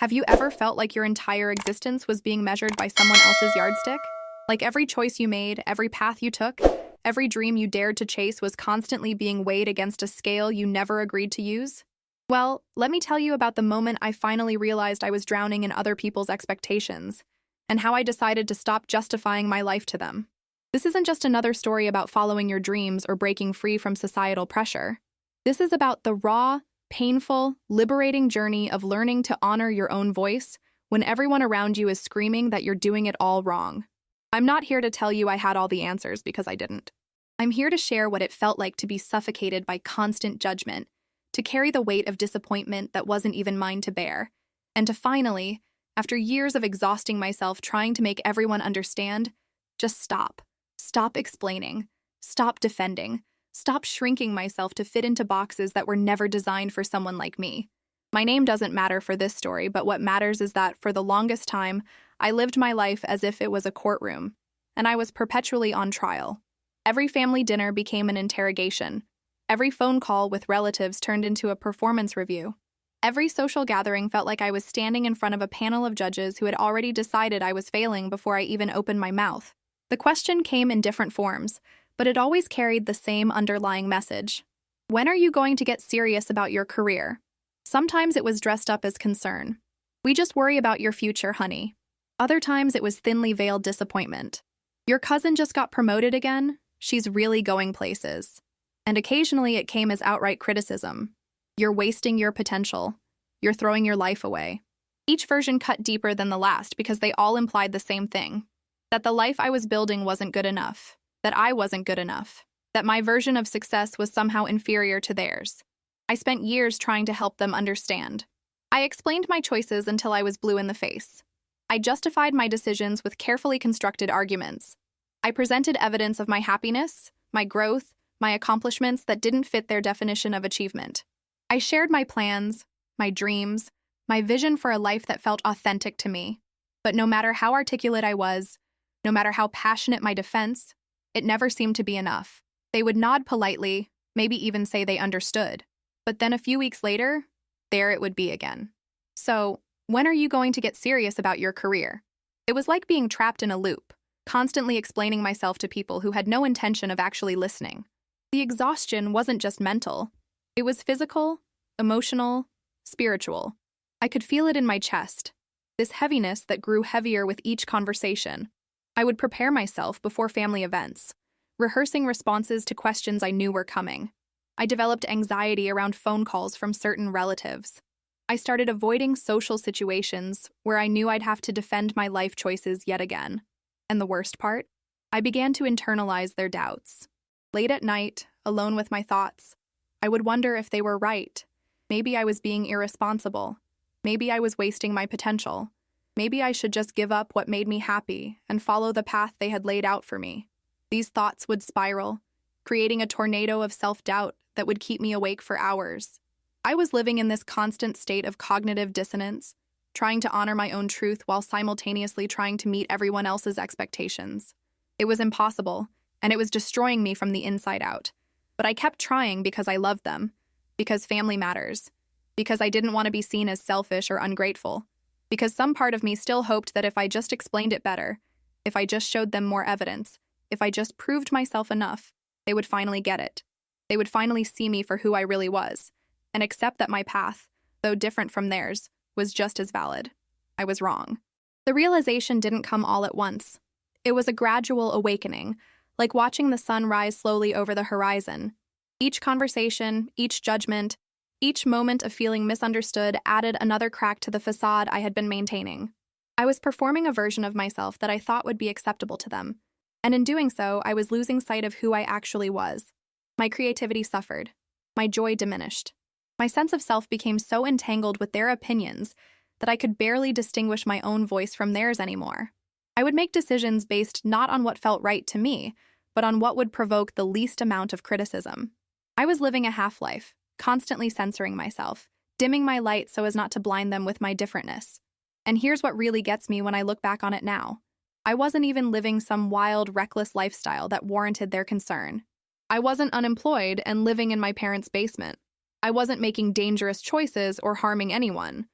Have you ever felt like your entire existence was being measured by someone else's yardstick? Like every choice you made, every path you took, every dream you dared to chase was constantly being weighed against a scale you never agreed to use? Well, let me tell you about the moment I finally realized I was drowning in other people's expectations, and how I decided to stop justifying my life to them. This isn't just another story about following your dreams or breaking free from societal pressure. This is about the raw, painful, liberating journey of learning to honor your own voice when everyone around you is screaming that you're doing it all wrong. I'm not here to tell you I had all the answers, because I didn't. I'm here to share what it felt like to be suffocated by constant judgment, to carry the weight of disappointment that wasn't even mine to bear, and to finally, after years of exhausting myself trying to make everyone understand, just stop. Stop explaining. Stop defending. Stop shrinking myself to fit into boxes that were never designed for someone like me. My name doesn't matter for this story, but what matters is that for the longest time, I lived my life as if it was a courtroom, and I was perpetually on trial. Every family dinner became an interrogation. Every phone call with relatives turned into a performance review. Every social gathering felt like I was standing in front of a panel of judges who had already decided I was failing before I even opened my mouth. The question came in different forms, but it always carried the same underlying message. When are you going to get serious about your career? Sometimes it was dressed up as concern. We just worry about your future, honey. Other times it was thinly veiled disappointment. Your cousin just got promoted again? She's really going places. And occasionally it came as outright criticism. You're wasting your potential. You're throwing your life away. Each version cut deeper than the last because they all implied the same thing: that the life I was building wasn't good enough, that I wasn't good enough, that my version of success was somehow inferior to theirs. I spent years trying to help them understand. I explained my choices until I was blue in the face. I justified my decisions with carefully constructed arguments. I presented evidence of my happiness, my growth, my accomplishments that didn't fit their definition of achievement. I shared my plans, my dreams, my vision for a life that felt authentic to me. But no matter how articulate I was, no matter how passionate my defense, it never seemed to be enough. They would nod politely, maybe even say they understood. But then a few weeks later, there it would be again. So, when are you going to get serious about your career? It was like being trapped in a loop, constantly explaining myself to people who had no intention of actually listening. The exhaustion wasn't just mental. It was physical, emotional, spiritual. I could feel it in my chest, this heaviness that grew heavier with each conversation. I would prepare myself before family events, rehearsing responses to questions I knew were coming. I developed anxiety around phone calls from certain relatives. I started avoiding social situations where I knew I'd have to defend my life choices yet again. And the worst part? I began to internalize their doubts. Late at night, alone with my thoughts, I would wonder if they were right. Maybe I was being irresponsible. Maybe I was wasting my potential. Maybe I should just give up what made me happy and follow the path they had laid out for me. These thoughts would spiral, creating a tornado of self-doubt that would keep me awake for hours. I was living in this constant state of cognitive dissonance, trying to honor my own truth while simultaneously trying to meet everyone else's expectations. It was impossible, and it was destroying me from the inside out. But I kept trying because I loved them, because family matters, because I didn't want to be seen as selfish or ungrateful, because some part of me still hoped that if I just explained it better, if I just showed them more evidence, if I just proved myself enough, they would finally get it. They would finally see me for who I really was, and accept that my path, though different from theirs, was just as valid. I was wrong. The realization didn't come all at once. It was a gradual awakening, like watching the sun rise slowly over the horizon. Each conversation, each judgment, each moment of feeling misunderstood added another crack to the facade I had been maintaining. I was performing a version of myself that I thought would be acceptable to them, and in doing so, I was losing sight of who I actually was. My creativity suffered. My joy diminished. My sense of self became so entangled with their opinions that I could barely distinguish my own voice from theirs anymore. I would make decisions based not on what felt right to me, but on what would provoke the least amount of criticism. I was living a half-life, constantly censoring myself, dimming my light so as not to blind them with my differentness. And here's what really gets me when I look back on it now. I wasn't even living some wild, reckless lifestyle that warranted their concern. I wasn't unemployed and living in my parents' basement. I wasn't making dangerous choices or harming anyone.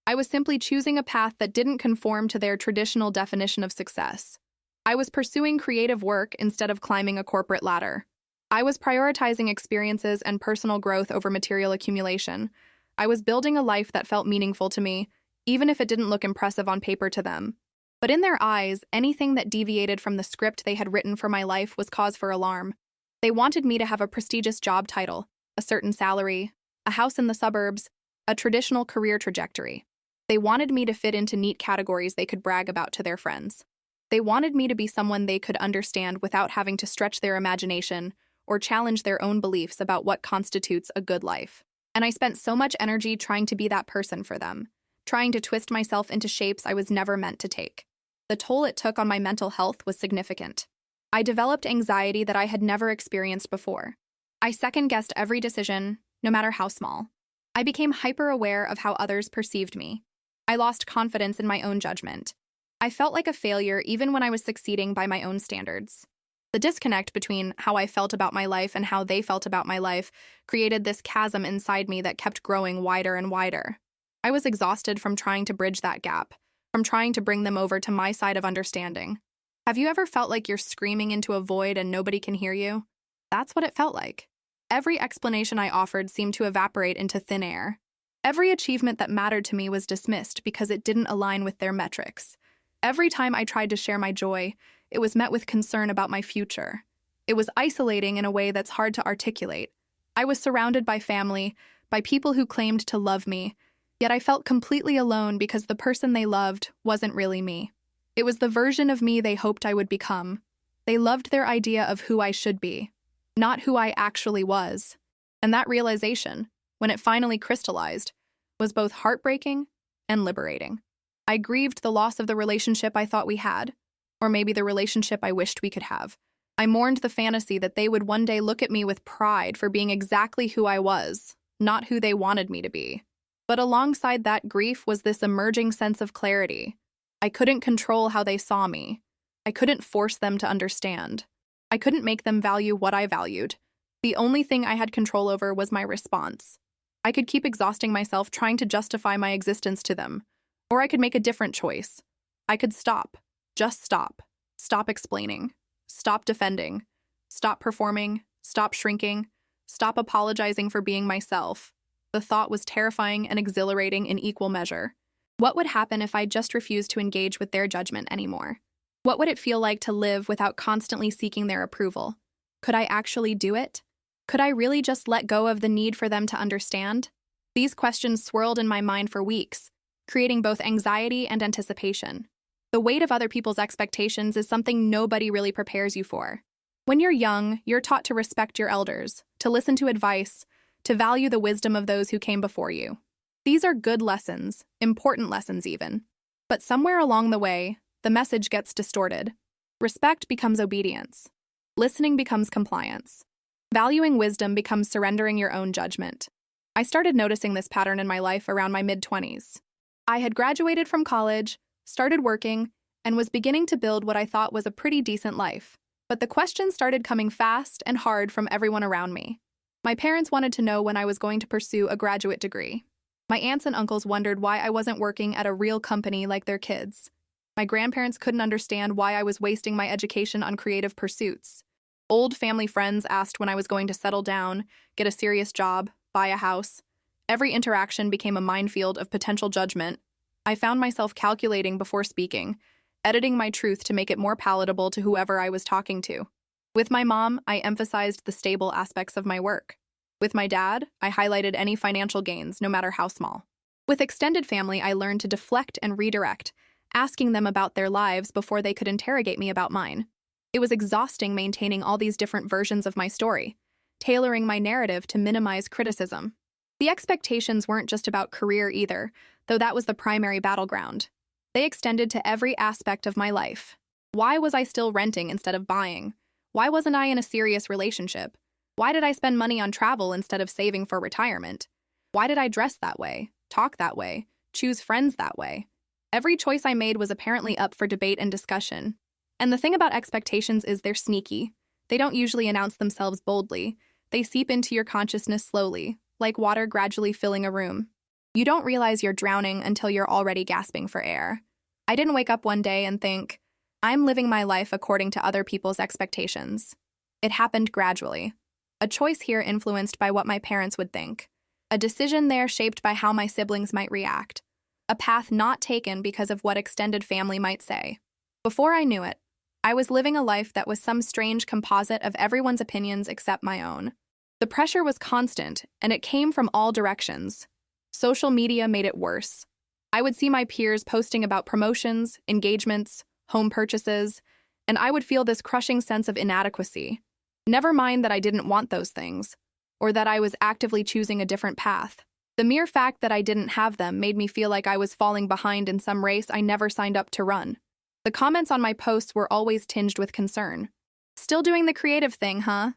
I was simply choosing a path that didn't conform to their traditional definition of success. I was pursuing creative work instead of climbing a corporate ladder. I was prioritizing experiences and personal growth over material accumulation. I was building a life that felt meaningful to me, even if it didn't look impressive on paper to them. But in their eyes, anything that deviated from the script they had written for my life was cause for alarm. They wanted me to have a prestigious job title, a certain salary, a house in the suburbs, a traditional career trajectory. They wanted me to fit into neat categories they could brag about to their friends. They wanted me to be someone they could understand without having to stretch their imagination or challenge their own beliefs about what constitutes a good life. And I spent so much energy trying to be that person for them, trying to twist myself into shapes I was never meant to take. The toll it took on my mental health was significant. I developed anxiety that I had never experienced before. I second-guessed every decision, no matter how small. I became hyper-aware of how others perceived me. I lost confidence in my own judgment. I felt like a failure even when I was succeeding by my own standards. The disconnect between how I felt about my life and how they felt about my life created this chasm inside me that kept growing wider and wider. I was exhausted from trying to bridge that gap, from trying to bring them over to my side of understanding. Have you ever felt like you're screaming into a void and nobody can hear you? That's what it felt like. Every explanation I offered seemed to evaporate into thin air. Every achievement that mattered to me was dismissed because it didn't align with their metrics. Every time I tried to share my joy, it was met with concern about my future. It was isolating in a way that's hard to articulate. I was surrounded by family, by people who claimed to love me, yet I felt completely alone because the person they loved wasn't really me. It was the version of me they hoped I would become. They loved their idea of who I should be, not who I actually was. And that realization, when it finally crystallized, was both heartbreaking and liberating. I grieved the loss of the relationship I thought we had, or maybe the relationship I wished we could have. I mourned the fantasy that they would one day look at me with pride for being exactly who I was, not who they wanted me to be. But alongside that grief was this emerging sense of clarity. I couldn't control how they saw me. I couldn't force them to understand. I couldn't make them value what I valued. The only thing I had control over was my response. I could keep exhausting myself trying to justify my existence to them, or I could make a different choice. I could stop. Just stop. Stop explaining. Stop defending. Stop performing. Stop shrinking. Stop apologizing for being myself. The thought was terrifying and exhilarating in equal measure. What would happen if I just refused to engage with their judgment anymore? What would it feel like to live without constantly seeking their approval? Could I actually do it? Could I really just let go of the need for them to understand? These questions swirled in my mind for weeks, creating both anxiety and anticipation. The weight of other people's expectations is something nobody really prepares you for. When you're young, you're taught to respect your elders, to listen to advice, to value the wisdom of those who came before you. These are good lessons, important lessons even. But somewhere along the way, the message gets distorted. Respect becomes obedience. Listening becomes compliance. Valuing wisdom becomes surrendering your own judgment. I started noticing this pattern in my life around my mid-20s. I had graduated from college, started working, and was beginning to build what I thought was a pretty decent life. But the questions started coming fast and hard from everyone around me. My parents wanted to know when I was going to pursue a graduate degree. My aunts and uncles wondered why I wasn't working at a real company like their kids. My grandparents couldn't understand why I was wasting my education on creative pursuits. Old family friends asked when I was going to settle down, get a serious job, buy a house. Every interaction became a minefield of potential judgment. I found myself calculating before speaking, editing my truth to make it more palatable to whoever I was talking to. With my mom, I emphasized the stable aspects of my work. With my dad, I highlighted any financial gains, no matter how small. With extended family, I learned to deflect and redirect, asking them about their lives before they could interrogate me about mine. It was exhausting maintaining all these different versions of my story, tailoring my narrative to minimize criticism. The expectations weren't just about career either, though that was the primary battleground. They extended to every aspect of my life. Why was I still renting instead of buying? Why wasn't I in a serious relationship? Why did I spend money on travel instead of saving for retirement? Why did I dress that way, talk that way, choose friends that way? Every choice I made was apparently up for debate and discussion. And the thing about expectations is they're sneaky. They don't usually announce themselves boldly. They seep into your consciousness slowly, like water gradually filling a room. You don't realize you're drowning until you're already gasping for air. I didn't wake up one day and think, I'm living my life according to other people's expectations. It happened gradually. A choice here influenced by what my parents would think. A decision there shaped by how my siblings might react. A path not taken because of what extended family might say. Before I knew it, I was living a life that was some strange composite of everyone's opinions except my own. The pressure was constant, and it came from all directions. Social media made it worse. I would see my peers posting about promotions, engagements, home purchases, and I would feel this crushing sense of inadequacy. Never mind that I didn't want those things, or that I was actively choosing a different path. The mere fact that I didn't have them made me feel like I was falling behind in some race I never signed up to run. The comments on my posts were always tinged with concern. Still doing the creative thing, huh?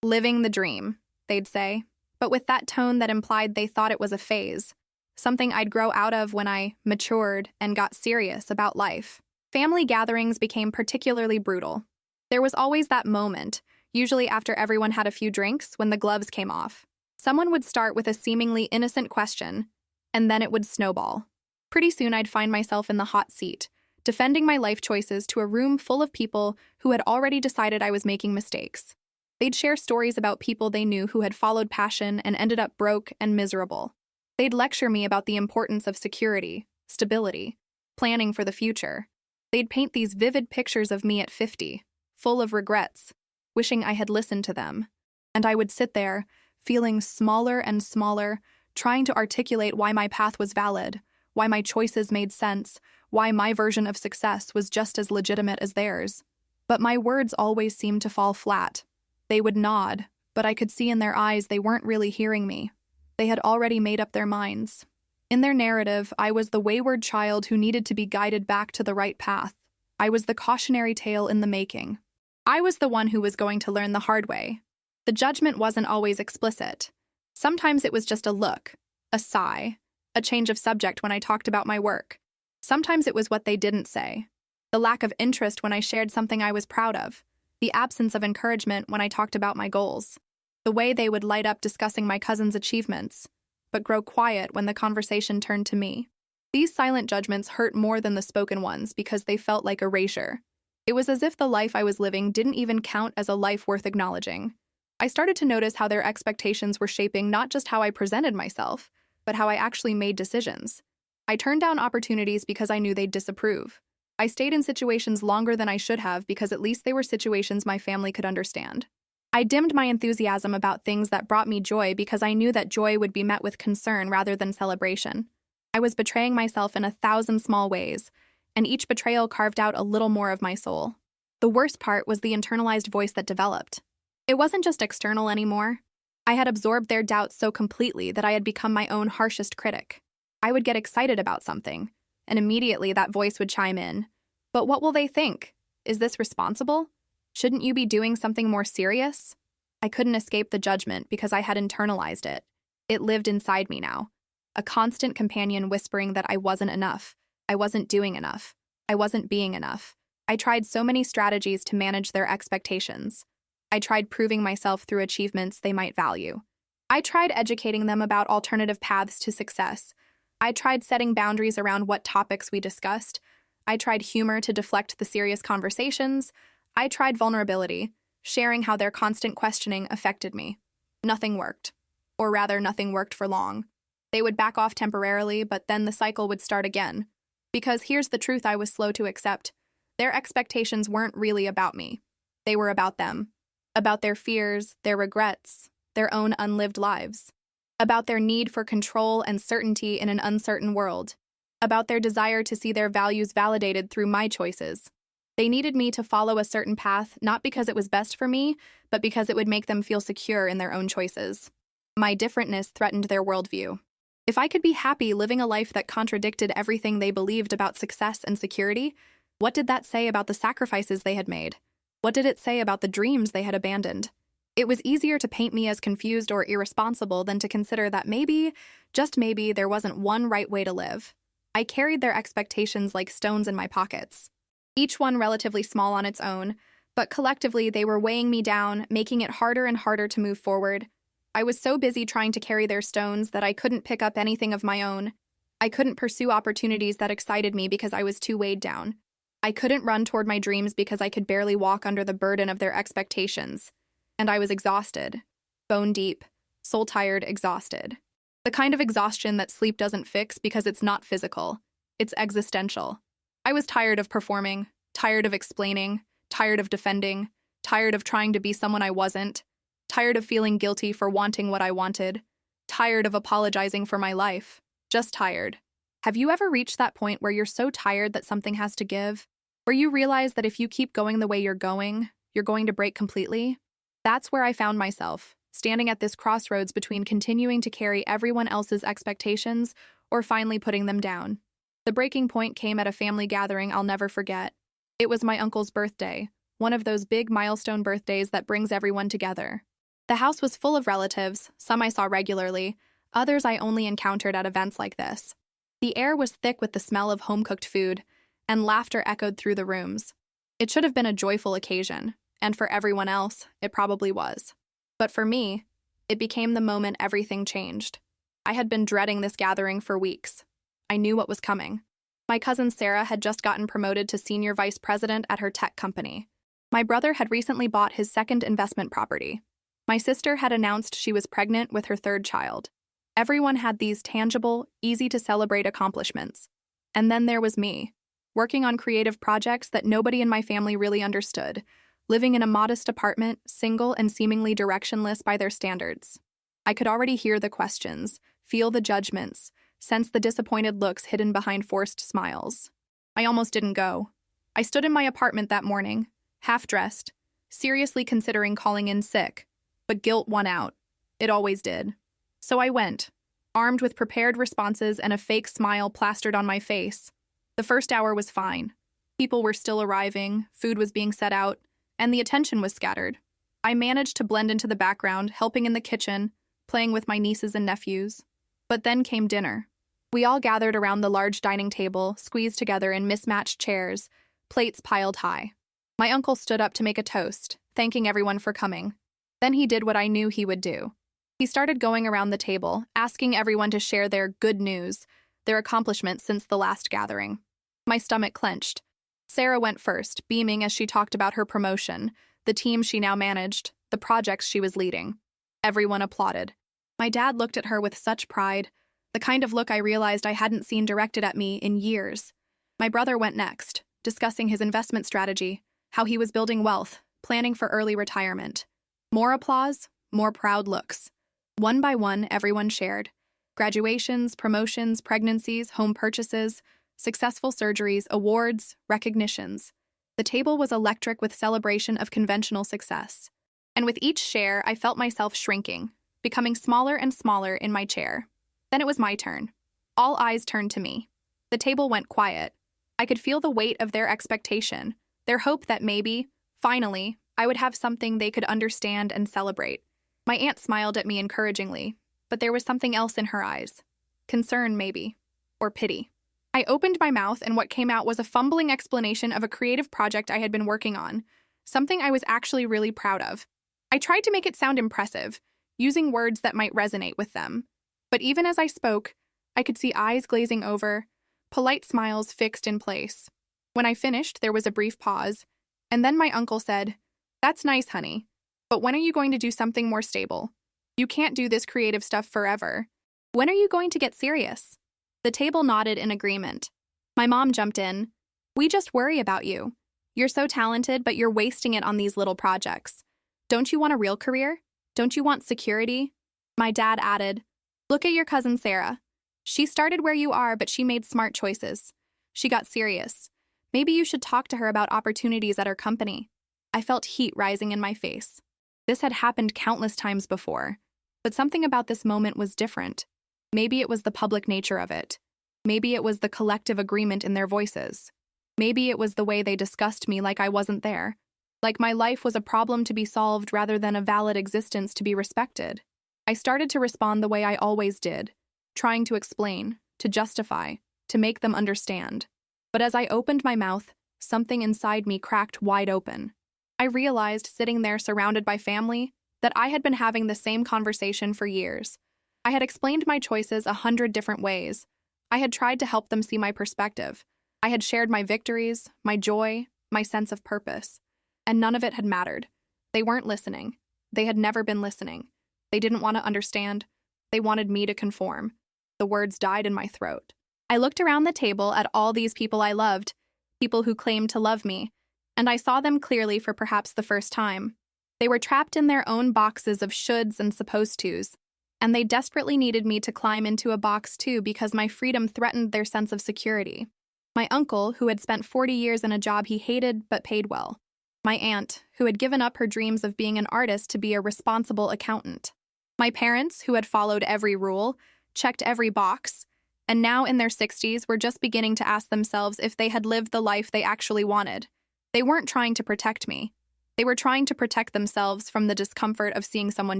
Living the dream, they'd say, but with that tone that implied they thought it was a phase, something I'd grow out of when I matured and got serious about life. Family gatherings became particularly brutal. There was always that moment, usually after everyone had a few drinks, when the gloves came off. Someone would start with a seemingly innocent question, and then it would snowball. Pretty soon I'd find myself in the hot seat, defending my life choices to a room full of people who had already decided I was making mistakes. They'd share stories about people they knew who had followed passion and ended up broke and miserable. They'd lecture me about the importance of security, stability, planning for the future. They'd paint these vivid pictures of me at 50, full of regrets, wishing I had listened to them. And I would sit there, feeling smaller and smaller, trying to articulate why my path was valid, why my choices made sense, why my version of success was just as legitimate as theirs. But my words always seemed to fall flat. They would nod, but I could see in their eyes they weren't really hearing me. They had already made up their minds. In their narrative, I was the wayward child who needed to be guided back to the right path. I was the cautionary tale in the making. I was the one who was going to learn the hard way. The judgment wasn't always explicit. Sometimes it was just a look, a sigh, a change of subject when I talked about my work. Sometimes it was what they didn't say. The lack of interest when I shared something I was proud of. The absence of encouragement when I talked about my goals. The way they would light up discussing my cousin's achievements, but grow quiet when the conversation turned to me. These silent judgments hurt more than the spoken ones because they felt like erasure. It was as if the life I was living didn't even count as a life worth acknowledging. I started to notice how their expectations were shaping not just how I presented myself, but how I actually made decisions. I turned down opportunities because I knew they'd disapprove. I stayed in situations longer than I should have because at least they were situations my family could understand. I dimmed my enthusiasm about things that brought me joy because I knew that joy would be met with concern rather than celebration. I was betraying myself in 1,000 small ways, and each betrayal carved out a little more of my soul. The worst part was the internalized voice that developed. It wasn't just external anymore. I had absorbed their doubts so completely that I had become my own harshest critic. I would get excited about something, and immediately that voice would chime in. But what will they think? Is this responsible? Shouldn't you be doing something more serious? I couldn't escape the judgment because I had internalized it. It lived inside me now. A constant companion whispering that I wasn't enough. I wasn't doing enough. I wasn't being enough. I tried so many strategies to manage their expectations. I tried proving myself through achievements they might value. I tried educating them about alternative paths to success. I tried setting boundaries around what topics we discussed. I tried humor to deflect the serious conversations. I tried vulnerability, sharing how their constant questioning affected me. Nothing worked. Or rather, nothing worked for long. They would back off temporarily, but then the cycle would start again. Because here's the truth I was slow to accept. Their expectations weren't really about me. They were about them. About their fears, their regrets, their own unlived lives. About their need for control and certainty in an uncertain world. About their desire to see their values validated through my choices. They needed me to follow a certain path, not because it was best for me, but because it would make them feel secure in their own choices. My differentness threatened their worldview. If I could be happy living a life that contradicted everything they believed about success and security, what did that say about the sacrifices they had made? What did it say about the dreams they had abandoned? It was easier to paint me as confused or irresponsible than to consider that maybe, just maybe, there wasn't one right way to live. I carried their expectations like stones in my pockets. Each one relatively small on its own, but collectively they were weighing me down, making it harder and harder to move forward. I was so busy trying to carry their stones that I couldn't pick up anything of my own. I couldn't pursue opportunities that excited me because I was too weighed down. I couldn't run toward my dreams because I could barely walk under the burden of their expectations. And I was exhausted. Bone deep, soul tired, exhausted. The kind of exhaustion that sleep doesn't fix because it's not physical. It's existential. I was tired of performing, tired of explaining, tired of defending, tired of trying to be someone I wasn't, tired of feeling guilty for wanting what I wanted, tired of apologizing for my life. Just tired. Have you ever reached that point where you're so tired that something has to give? Where you realize that if you keep going the way you're going to break completely? That's where I found myself, standing at this crossroads between continuing to carry everyone else's expectations or finally putting them down. The breaking point came at a family gathering I'll never forget. It was my uncle's birthday, one of those big milestone birthdays that brings everyone together. The house was full of relatives, some I saw regularly, others I only encountered at events like this. The air was thick with the smell of home-cooked food, and laughter echoed through the rooms. It should have been a joyful occasion, and for everyone else, it probably was. But for me, it became the moment everything changed. I had been dreading this gathering for weeks. I knew what was coming. My cousin Sarah had just gotten promoted to senior vice president at her tech company. My brother had recently bought his second investment property. My sister had announced she was pregnant with her third child. Everyone had these tangible, easy-to-celebrate accomplishments. And then there was me, working on creative projects that nobody in my family really understood, living in a modest apartment, single and seemingly directionless by their standards. I could already hear the questions, feel the judgments, sense the disappointed looks hidden behind forced smiles. I almost didn't go. I stood in my apartment that morning, half-dressed, seriously considering calling in sick, but guilt won out. It always did. So I went, armed with prepared responses and a fake smile plastered on my face. The first hour was fine. People were still arriving, food was being set out, and the attention was scattered. I managed to blend into the background, helping in the kitchen, playing with my nieces and nephews. But then came dinner. We all gathered around the large dining table, squeezed together in mismatched chairs, plates piled high. My uncle stood up to make a toast, thanking everyone for coming. Then he did what I knew he would do. He started going around the table, asking everyone to share their good news, their accomplishments since the last gathering. My stomach clenched. Sarah went first, beaming as she talked about her promotion, the team she now managed, the projects she was leading. Everyone applauded. My dad looked at her with such pride, the kind of look I realized I hadn't seen directed at me in years. My brother went next, discussing his investment strategy, how he was building wealth, planning for early retirement. More applause, more proud looks. One by one, everyone shared. Graduations, promotions, pregnancies, home purchases, successful surgeries, awards, recognitions. The table was electric with celebration of conventional success. And with each share, I felt myself shrinking, becoming smaller and smaller in my chair. Then it was my turn. All eyes turned to me. The table went quiet. I could feel the weight of their expectation, their hope that maybe, finally, I would have something they could understand and celebrate. My aunt smiled at me encouragingly, but there was something else in her eyes. Concern, maybe. Or pity. I opened my mouth, and what came out was a fumbling explanation of a creative project I had been working on, something I was actually really proud of. I tried to make it sound impressive, using words that might resonate with them. But even as I spoke, I could see eyes glazing over, polite smiles fixed in place. When I finished, there was a brief pause, and then my uncle said, "That's nice, honey. But when are you going to do something more stable? You can't do this creative stuff forever. When are you going to get serious?" The table nodded in agreement. My mom jumped in. "We just worry about you. You're so talented, but you're wasting it on these little projects. Don't you want a real career? Don't you want security?" My dad added, "Look at your cousin Sarah. She started where you are, but she made smart choices. She got serious. Maybe you should talk to her about opportunities at her company." I felt heat rising in my face. This had happened countless times before, but something about this moment was different. Maybe it was the public nature of it. Maybe it was the collective agreement in their voices. Maybe it was the way they discussed me like I wasn't there, like my life was a problem to be solved rather than a valid existence to be respected. I started to respond the way I always did, trying to explain, to justify, to make them understand. But as I opened my mouth, something inside me cracked wide open. I realized, sitting there surrounded by family, that I had been having the same conversation for years. I had explained my choices 100 different ways. I had tried to help them see my perspective. I had shared my victories, my joy, my sense of purpose. And none of it had mattered. They weren't listening. They had never been listening. They didn't want to understand. They wanted me to conform. The words died in my throat. I looked around the table at all these people I loved, people who claimed to love me, and I saw them clearly for perhaps the first time. They were trapped in their own boxes of shoulds and supposed tos, and they desperately needed me to climb into a box too because my freedom threatened their sense of security. My uncle, who had spent 40 years in a job he hated but paid well. My aunt, who had given up her dreams of being an artist to be a responsible accountant. My parents, who had followed every rule, checked every box, and now in their 60s were just beginning to ask themselves if they had lived the life they actually wanted. They weren't trying to protect me. They were trying to protect themselves from the discomfort of seeing someone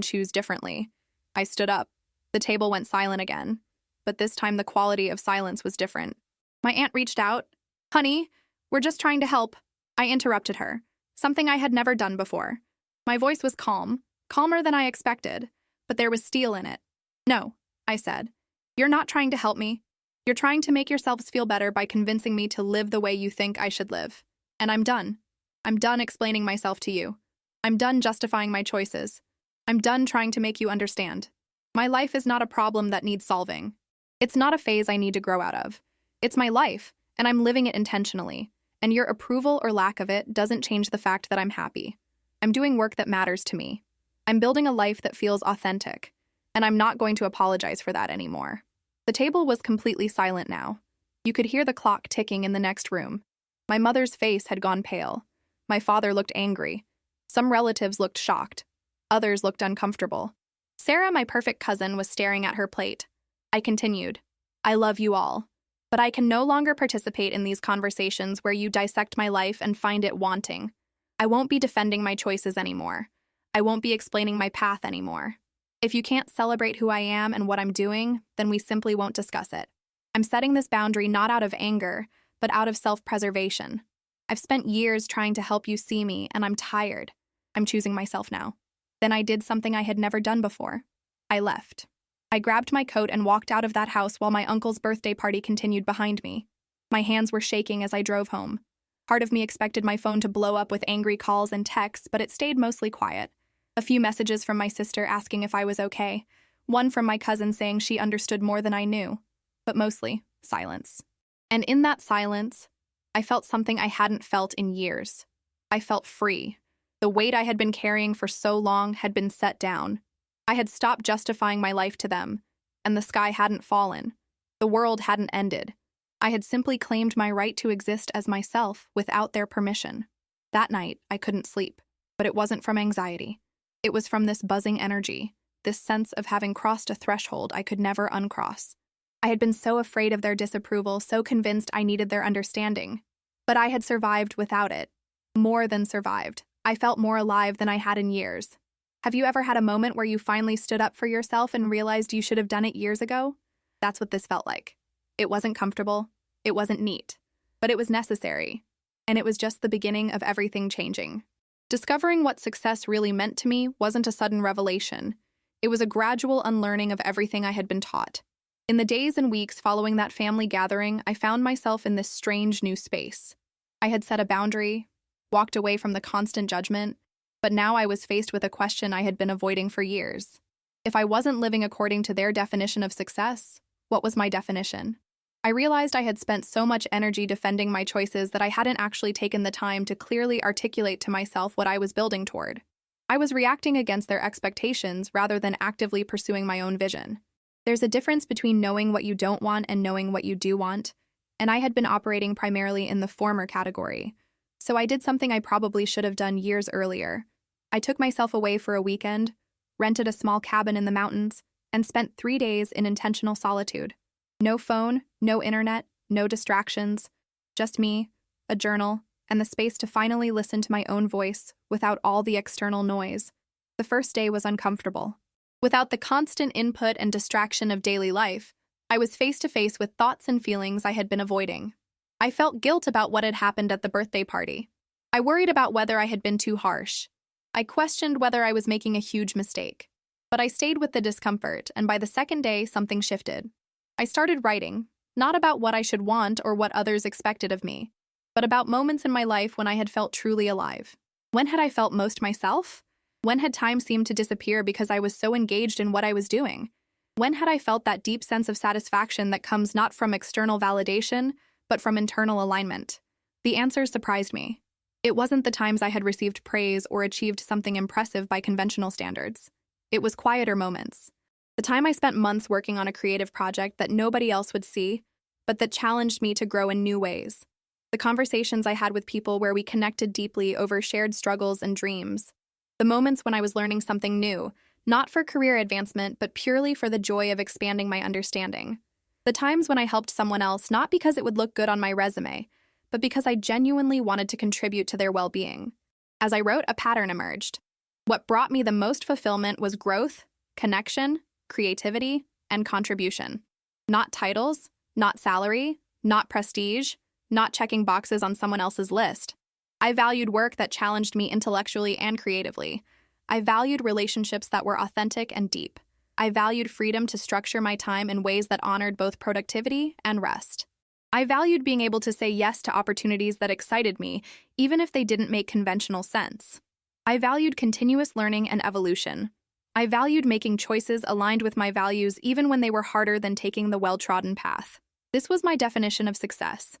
choose differently. I stood up. The table went silent again, but this time the quality of silence was different. My aunt reached out. "Honey, we're just trying to help." I interrupted her, something I had never done before. My voice was calm, calmer than I expected, but there was steel in it. "No," I said. "You're not trying to help me. You're trying to make yourselves feel better by convincing me to live the way you think I should live. And I'm done. I'm done explaining myself to you. I'm done justifying my choices. I'm done trying to make you understand. My life is not a problem that needs solving. It's not a phase I need to grow out of. It's my life, and I'm living it intentionally, and your approval or lack of it doesn't change the fact that I'm happy. I'm doing work that matters to me. I'm building a life that feels authentic, and I'm not going to apologize for that anymore." The table was completely silent now. You could hear the clock ticking in the next room. My mother's face had gone pale. My father looked angry. Some relatives looked shocked. Others looked uncomfortable. Sarah, my perfect cousin, was staring at her plate. I continued, "I love you all, but I can no longer participate in these conversations where you dissect my life and find it wanting. I won't be defending my choices anymore. I won't be explaining my path anymore. If you can't celebrate who I am and what I'm doing, then we simply won't discuss it. I'm setting this boundary not out of anger, but out of self-preservation. I've spent years trying to help you see me, and I'm tired. I'm choosing myself now." Then I did something I had never done before. I left. I grabbed my coat and walked out of that house while my uncle's birthday party continued behind me. My hands were shaking as I drove home. Part of me expected my phone to blow up with angry calls and texts, but it stayed mostly quiet. A few messages from my sister asking if I was okay. One from my cousin saying she understood more than I knew. But mostly, silence. And in that silence, I felt something I hadn't felt in years. I felt free. The weight I had been carrying for so long had been set down. I had stopped justifying my life to them, and the sky hadn't fallen. The world hadn't ended. I had simply claimed my right to exist as myself without their permission. That night, I couldn't sleep, but it wasn't from anxiety. It was from this buzzing energy, this sense of having crossed a threshold I could never uncross. I had been so afraid of their disapproval, so convinced I needed their understanding. But I had survived without it. More than survived. I felt more alive than I had in years. Have you ever had a moment where you finally stood up for yourself and realized you should have done it years ago? That's what this felt like. It wasn't comfortable. It wasn't neat. But it was necessary. And it was just the beginning of everything changing. Discovering what success really meant to me wasn't a sudden revelation. It was a gradual unlearning of everything I had been taught. In the days and weeks following that family gathering, I found myself in this strange new space. I had set a boundary, walked away from the constant judgment, but now I was faced with a question I had been avoiding for years. If I wasn't living according to their definition of success, what was my definition? I realized I had spent so much energy defending my choices that I hadn't actually taken the time to clearly articulate to myself what I was building toward. I was reacting against their expectations rather than actively pursuing my own vision. There's a difference between knowing what you don't want and knowing what you do want, and I had been operating primarily in the former category. So I did something I probably should have done years earlier. I took myself away for a weekend, rented a small cabin in the mountains, and spent 3 days in intentional solitude. No phone, no internet, no distractions, just me, a journal, and the space to finally listen to my own voice without all the external noise. The first day was uncomfortable. Without the constant input and distraction of daily life, I was face to face with thoughts and feelings I had been avoiding. I felt guilt about what had happened at the birthday party. I worried about whether I had been too harsh. I questioned whether I was making a huge mistake. But I stayed with the discomfort, and by the second day, something shifted. I started writing, not about what I should want or what others expected of me, but about moments in my life when I had felt truly alive. When had I felt most myself? When had time seemed to disappear because I was so engaged in what I was doing? When had I felt that deep sense of satisfaction that comes not from external validation, but from internal alignment? The answers surprised me. It wasn't the times I had received praise or achieved something impressive by conventional standards. It was quieter moments. The time I spent months working on a creative project that nobody else would see, but that challenged me to grow in new ways. The conversations I had with people where we connected deeply over shared struggles and dreams. The moments when I was learning something new, not for career advancement, but purely for the joy of expanding my understanding. The times when I helped someone else not because it would look good on my resume, but because I genuinely wanted to contribute to their well-being. As I wrote, a pattern emerged. What brought me the most fulfillment was growth, connection, creativity, and contribution. Not titles, not salary, not prestige, not checking boxes on someone else's list. I valued work that challenged me intellectually and creatively. I valued relationships that were authentic and deep. I valued freedom to structure my time in ways that honored both productivity and rest. I valued being able to say yes to opportunities that excited me, even if they didn't make conventional sense. I valued continuous learning and evolution. I valued making choices aligned with my values even when they were harder than taking the well-trodden path. This was my definition of success.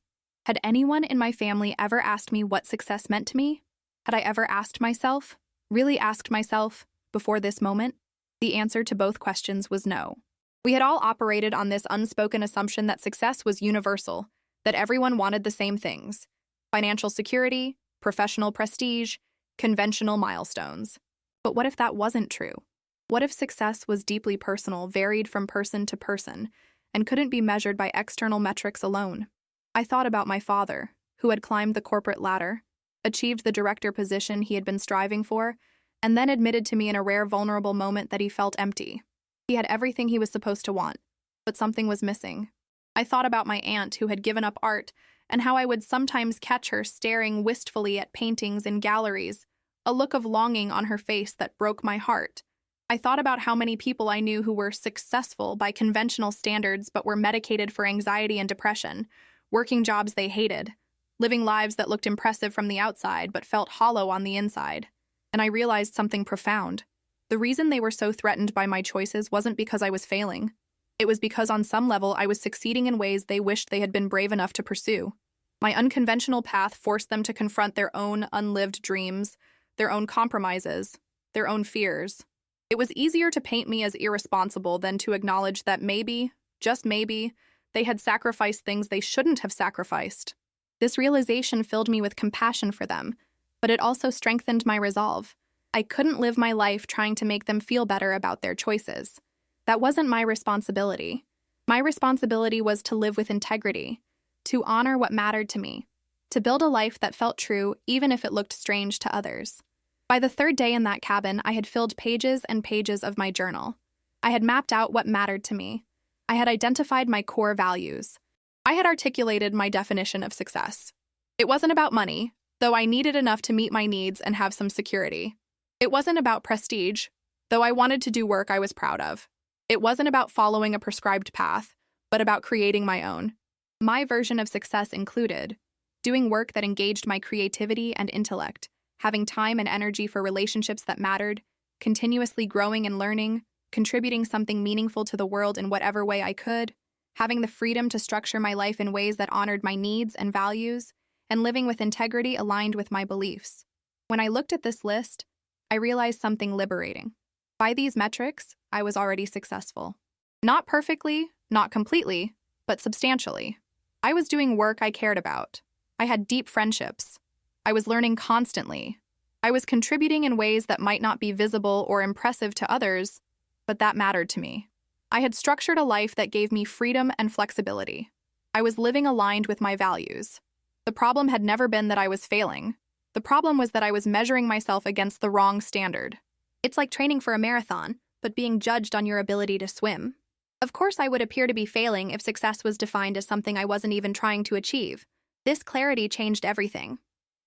Had anyone in my family ever asked me what success meant to me? Had I ever really asked myself, before this moment? The answer to both questions was no. We had all operated on this unspoken assumption that success was universal, that everyone wanted the same things: financial security, professional prestige, conventional milestones. But what if that wasn't true? What if success was deeply personal, varied from person to person, and couldn't be measured by external metrics alone? I thought about my father, who had climbed the corporate ladder, achieved the director position he had been striving for, and then admitted to me in a rare vulnerable moment that he felt empty. He had everything he was supposed to want, but something was missing. I thought about my aunt who had given up art, and how I would sometimes catch her staring wistfully at paintings in galleries, a look of longing on her face that broke my heart. I thought about how many people I knew who were successful by conventional standards but were medicated for anxiety and depression, working jobs they hated, living lives that looked impressive from the outside but felt hollow on the inside. And I realized something profound. The reason they were so threatened by my choices wasn't because I was failing. It was because on some level I was succeeding in ways they wished they had been brave enough to pursue. My unconventional path forced them to confront their own unlived dreams, their own compromises, their own fears. It was easier to paint me as irresponsible than to acknowledge that maybe, just maybe, they had sacrificed things they shouldn't have sacrificed. This realization filled me with compassion for them, but it also strengthened my resolve. I couldn't live my life trying to make them feel better about their choices. That wasn't my responsibility. My responsibility was to live with integrity, to honor what mattered to me, to build a life that felt true even if it looked strange to others. By the third day in that cabin, I had filled pages and pages of my journal. I had mapped out what mattered to me. I had identified my core values. I had articulated my definition of success. It wasn't about money, though I needed enough to meet my needs and have some security. It wasn't about prestige, though I wanted to do work I was proud of. It wasn't about following a prescribed path, but about creating my own. My version of success included doing work that engaged my creativity and intellect, having time and energy for relationships that mattered, continuously growing and learning, contributing something meaningful to the world in whatever way I could, having the freedom to structure my life in ways that honored my needs and values, and living with integrity aligned with my beliefs. When I looked at this list, I realized something liberating. By these metrics, I was already successful. Not perfectly, not completely, but substantially. I was doing work I cared about. I had deep friendships. I was learning constantly. I was contributing in ways that might not be visible or impressive to others, but that mattered to me. I had structured a life that gave me freedom and flexibility. I was living aligned with my values. The problem had never been that I was failing. The problem was that I was measuring myself against the wrong standard. It's like training for a marathon, but being judged on your ability to swim. Of course, I would appear to be failing if success was defined as something I wasn't even trying to achieve. This clarity changed everything.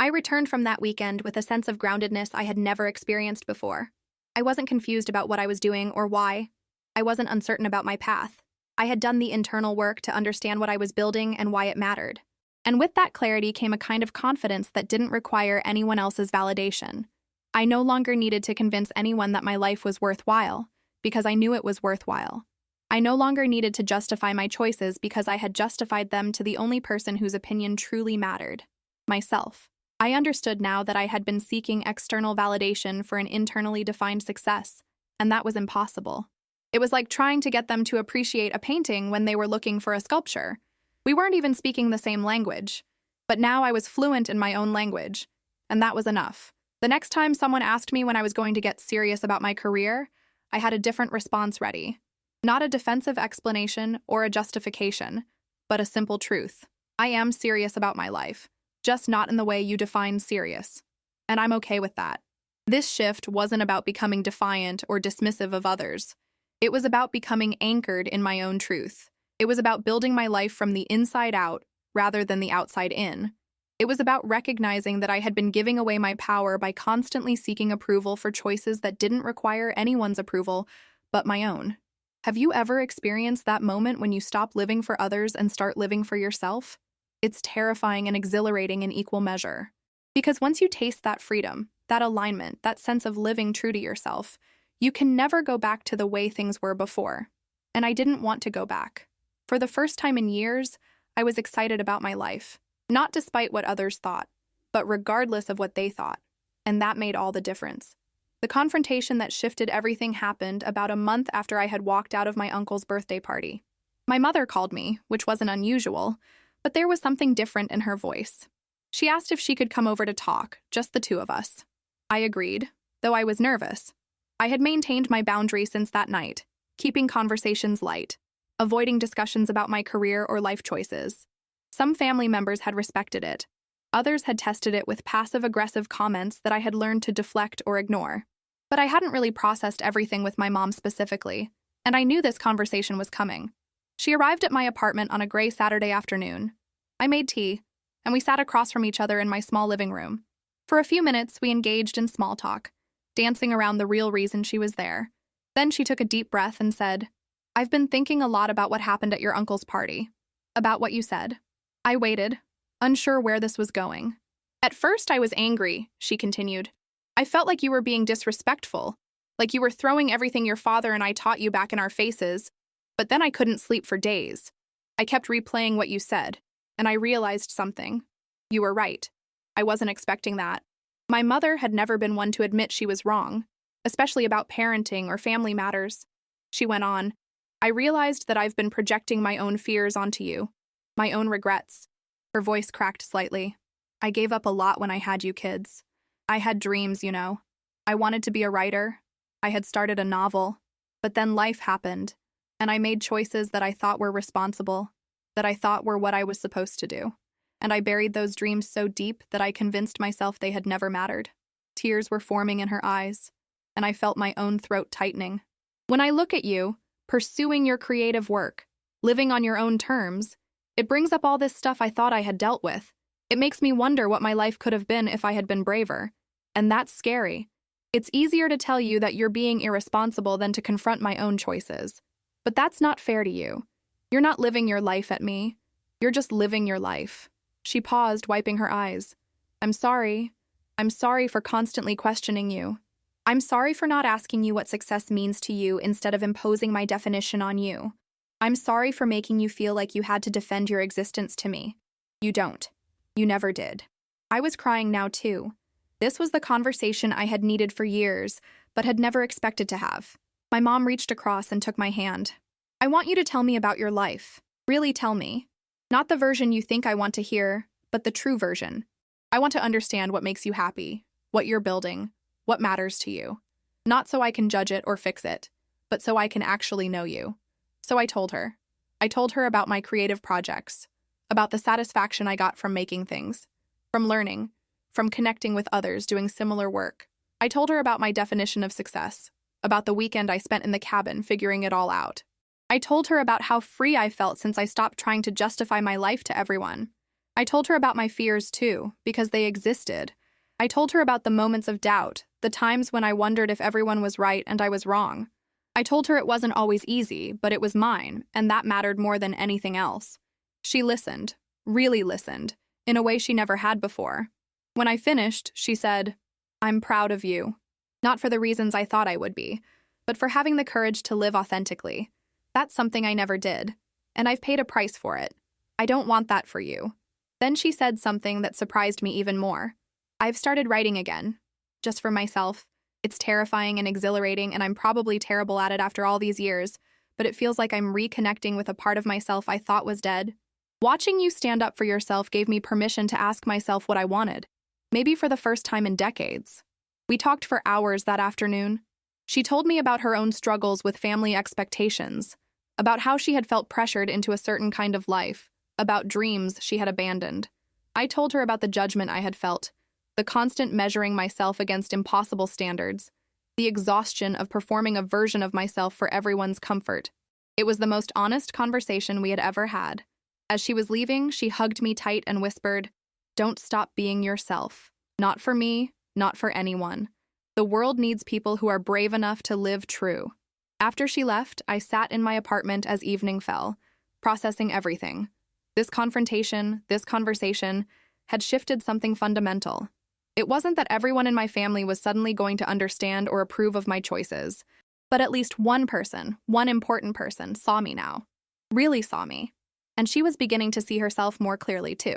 I returned from that weekend with a sense of groundedness I had never experienced before. I wasn't confused about what I was doing or why. I wasn't uncertain about my path. I had done the internal work to understand what I was building and why it mattered. And with that clarity came a kind of confidence that didn't require anyone else's validation. I no longer needed to convince anyone that my life was worthwhile, because I knew it was worthwhile. I no longer needed to justify my choices because I had justified them to the only person whose opinion truly mattered: myself. I understood now that I had been seeking external validation for an internally defined success, and that was impossible. It was like trying to get them to appreciate a painting when they were looking for a sculpture. We weren't even speaking the same language, but now I was fluent in my own language, and that was enough. The next time someone asked me when I was going to get serious about my career, I had a different response ready. Not a defensive explanation or a justification, but a simple truth. I am serious about my life, just not in the way you define serious. And I'm okay with that. This shift wasn't about becoming defiant or dismissive of others. It was about becoming anchored in my own truth. It was about building my life from the inside out rather than the outside in. It was about recognizing that I had been giving away my power by constantly seeking approval for choices that didn't require anyone's approval but my own. Have you ever experienced that moment when you stop living for others and start living for yourself? It's terrifying and exhilarating in equal measure. Because once you taste that freedom, that alignment, that sense of living true to yourself, you can never go back to the way things were before. And I didn't want to go back. For the first time in years, I was excited about my life, not despite what others thought, but regardless of what they thought. And that made all the difference. The confrontation that shifted everything happened about a month after I had walked out of my uncle's birthday party. My mother called me, which wasn't unusual, but there was something different in her voice. She asked if she could come over to talk, just the two of us. I agreed, though I was nervous. I had maintained my boundary since that night, keeping conversations light, avoiding discussions about my career or life choices. Some family members had respected it. Others had tested it with passive-aggressive comments that I had learned to deflect or ignore. But I hadn't really processed everything with my mom specifically, and I knew this conversation was coming. She arrived at my apartment on a gray Saturday afternoon. I made tea, and we sat across from each other in my small living room. For a few minutes, we engaged in small talk, dancing around the real reason she was there. Then she took a deep breath and said, "I've been thinking a lot about what happened at your uncle's party. About what you said." I waited, unsure where this was going. "At first I was angry," she continued. "I felt like you were being disrespectful, like you were throwing everything your father and I taught you back in our faces. But then I couldn't sleep for days. I kept replaying what you said, and I realized something. You were right. I wasn't expecting that. My mother had never been one to admit she was wrong, especially about parenting or family matters." She went on, "I realized that I've been projecting my own fears onto you, my own regrets." Her voice cracked slightly. "I gave up a lot when I had you kids. I had dreams, you know. I wanted to be a writer. I had started a novel. But then life happened, and I made choices that I thought were responsible, that I thought were what I was supposed to do. And I buried those dreams so deep that I convinced myself they had never mattered." Tears were forming in her eyes, and I felt my own throat tightening. "When I look at you, pursuing your creative work, living on your own terms, it brings up all this stuff I thought I had dealt with. It makes me wonder what my life could have been if I had been braver. And that's scary. It's easier to tell you that you're being irresponsible than to confront my own choices. But that's not fair to you. You're not living your life at me. You're just living your life." She paused, wiping her eyes. "I'm sorry. I'm sorry for constantly questioning you. I'm sorry for not asking you what success means to you instead of imposing my definition on you. I'm sorry for making you feel like you had to defend your existence to me. You don't. You never did." I was crying now, too. This was the conversation I had needed for years, but had never expected to have. My mom reached across and took my hand. "I want you to tell me about your life. Really tell me. Not the version you think I want to hear, but the true version. I want to understand what makes you happy, what you're building, what matters to you. Not so I can judge it or fix it, but so I can actually know you." So I told her. I told her about my creative projects, about the satisfaction I got from making things, from learning, from connecting with others doing similar work. I told her about my definition of success, about the weekend I spent in the cabin figuring it all out. I told her about how free I felt since I stopped trying to justify my life to everyone, I told her about my fears too, because they existed. I told her about the moments of doubt, the times when I wondered if everyone was right and I was wrong. I told her it wasn't always easy, but it was mine, and that mattered more than anything else. She listened, really listened, in a way she never had before. When I finished, she said, "I'm proud of you." Not for the reasons I thought I would be, but for having the courage to live authentically. That's something I never did, and I've paid a price for it. I don't want that for you. Then she said something that surprised me even more. I've started writing again, just for myself. It's terrifying and exhilarating, and I'm probably terrible at it after all these years, but it feels like I'm reconnecting with a part of myself I thought was dead. Watching you stand up for yourself gave me permission to ask myself what I wanted, maybe for the first time in decades. We talked for hours that afternoon. She told me about her own struggles with family expectations, about how she had felt pressured into a certain kind of life, about dreams she had abandoned. I told her about the judgment I had felt, the constant measuring myself against impossible standards, the exhaustion of performing a version of myself for everyone's comfort. It was the most honest conversation we had ever had. As she was leaving, she hugged me tight and whispered, "Don't stop being yourself. Not for me, not for anyone. The world needs people who are brave enough to live true." After she left, I sat in my apartment as evening fell, processing everything. This confrontation, this conversation, had shifted something fundamental. It wasn't that everyone in my family was suddenly going to understand or approve of my choices, but at least one person, one important person, saw me now. Really saw me. And she was beginning to see herself more clearly, too.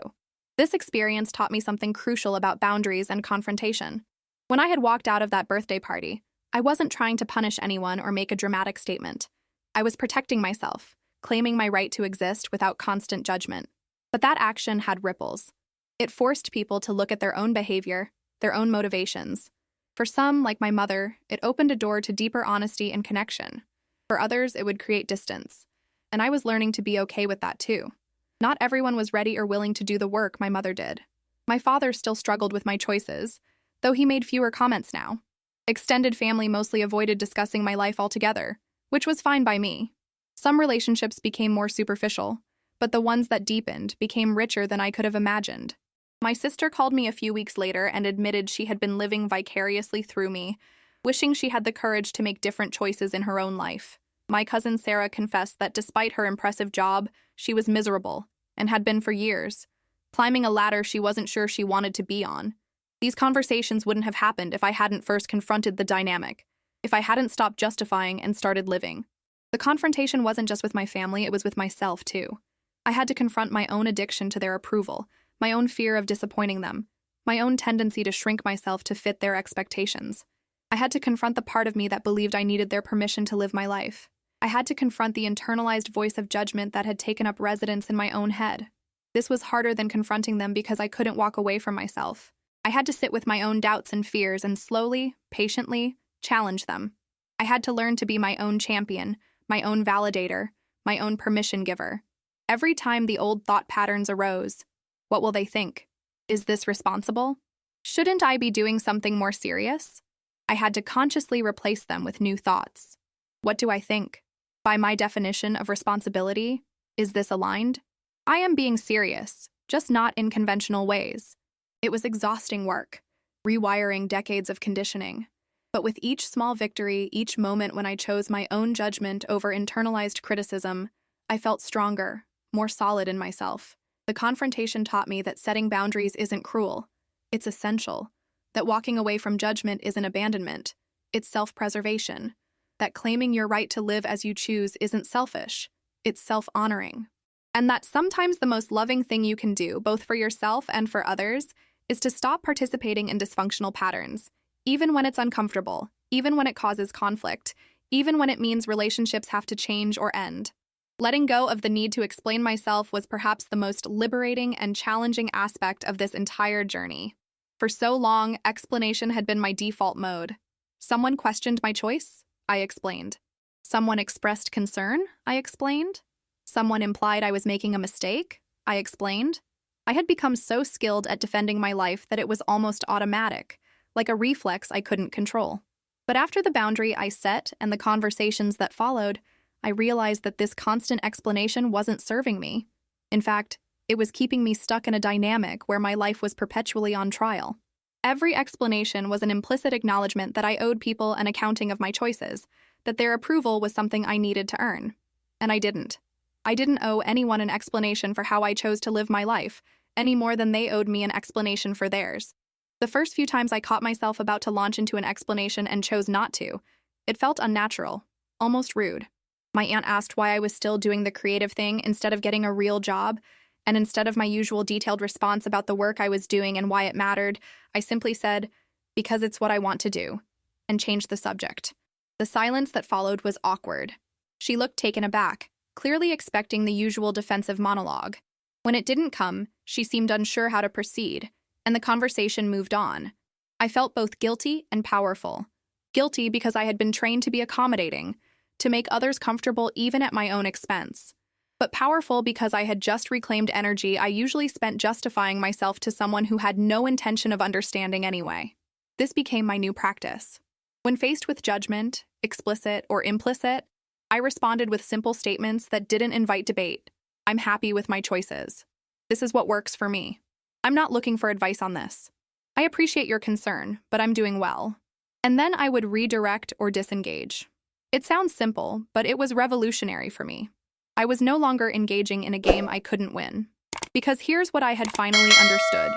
This experience taught me something crucial about boundaries and confrontation. When I had walked out of that birthday party, I wasn't trying to punish anyone or make a dramatic statement. I was protecting myself, claiming my right to exist without constant judgment. But that action had ripples. It forced people to look at their own behavior, their own motivations. For some, like my mother, it opened a door to deeper honesty and connection. For others, it would create distance. And I was learning to be okay with that too. Not everyone was ready or willing to do the work my mother did. My father still struggled with my choices, though he made fewer comments now. Extended family mostly avoided discussing my life altogether, which was fine by me. Some relationships became more superficial, but the ones that deepened became richer than I could have imagined. My sister called me a few weeks later and admitted she had been living vicariously through me, wishing she had the courage to make different choices in her own life. My cousin Sarah confessed that despite her impressive job, she was miserable, and had been for years, climbing a ladder she wasn't sure she wanted to be on. These conversations wouldn't have happened if I hadn't first confronted the dynamic, if I hadn't stopped justifying and started living. The confrontation wasn't just with my family, it was with myself too. I had to confront my own addiction to their approval, my own fear of disappointing them, my own tendency to shrink myself to fit their expectations. I had to confront the part of me that believed I needed their permission to live my life. I had to confront the internalized voice of judgment that had taken up residence in my own head. This was harder than confronting them because I couldn't walk away from myself. I had to sit with my own doubts and fears and slowly, patiently, challenge them. I had to learn to be my own champion, my own validator, my own permission giver. Every time the old thought patterns arose, what will they think? Is this responsible? Shouldn't I be doing something more serious? I had to consciously replace them with new thoughts. What do I think? By my definition of responsibility, is this aligned? I am being serious, just not in conventional ways. It was exhausting work, rewiring decades of conditioning. But with each small victory, each moment when I chose my own judgment over internalized criticism, I felt stronger, more solid in myself. The confrontation taught me that setting boundaries isn't cruel. It's essential. That walking away from judgment isn't abandonment. It's self-preservation. That claiming your right to live as you choose isn't selfish. It's self-honoring. And that sometimes the most loving thing you can do, both for yourself and for others, is to stop participating in dysfunctional patterns, even when it's uncomfortable, even when it causes conflict, even when it means relationships have to change or end. Letting go of the need to explain myself was perhaps the most liberating and challenging aspect of this entire journey. For so long, explanation had been my default mode. Someone questioned my choice? I explained. Someone expressed concern? I explained. Someone implied I was making a mistake? I explained. I had become so skilled at defending my life that it was almost automatic, like a reflex I couldn't control. But after the boundary I set and the conversations that followed, I realized that this constant explanation wasn't serving me. In fact, It was keeping me stuck in a dynamic where my life was perpetually on trial. Every explanation was an implicit acknowledgement that I owed people an accounting of my choices, that their approval was something I needed to earn. And I didn't. I didn't owe anyone an explanation for how I chose to live my life, any more than they owed me an explanation for theirs. The first few times I caught myself about to launch into an explanation and chose not to, it felt unnatural, almost rude. My aunt asked why I was still doing the creative thing instead of getting a real job, and instead of my usual detailed response about the work I was doing and why it mattered, I simply said, "Because it's what I want to do," and changed the subject. The silence that followed was awkward. She looked taken aback, clearly expecting the usual defensive monologue. When it didn't come, she seemed unsure how to proceed, and the conversation moved on. I felt both guilty and powerful. Guilty because I had been trained to be accommodating, to make others comfortable even at my own expense. But powerful because I had just reclaimed energy I usually spent justifying myself to someone who had no intention of understanding anyway. This became my new practice. When faced with judgment, explicit or implicit, I responded with simple statements that didn't invite debate. I'm happy with my choices. This is what works for me. I'm not looking for advice on this. I appreciate your concern, but I'm doing well. And then I would redirect or disengage. It sounds simple, but it was revolutionary for me. I was no longer engaging in a game I couldn't win. Because here's what I had finally understood.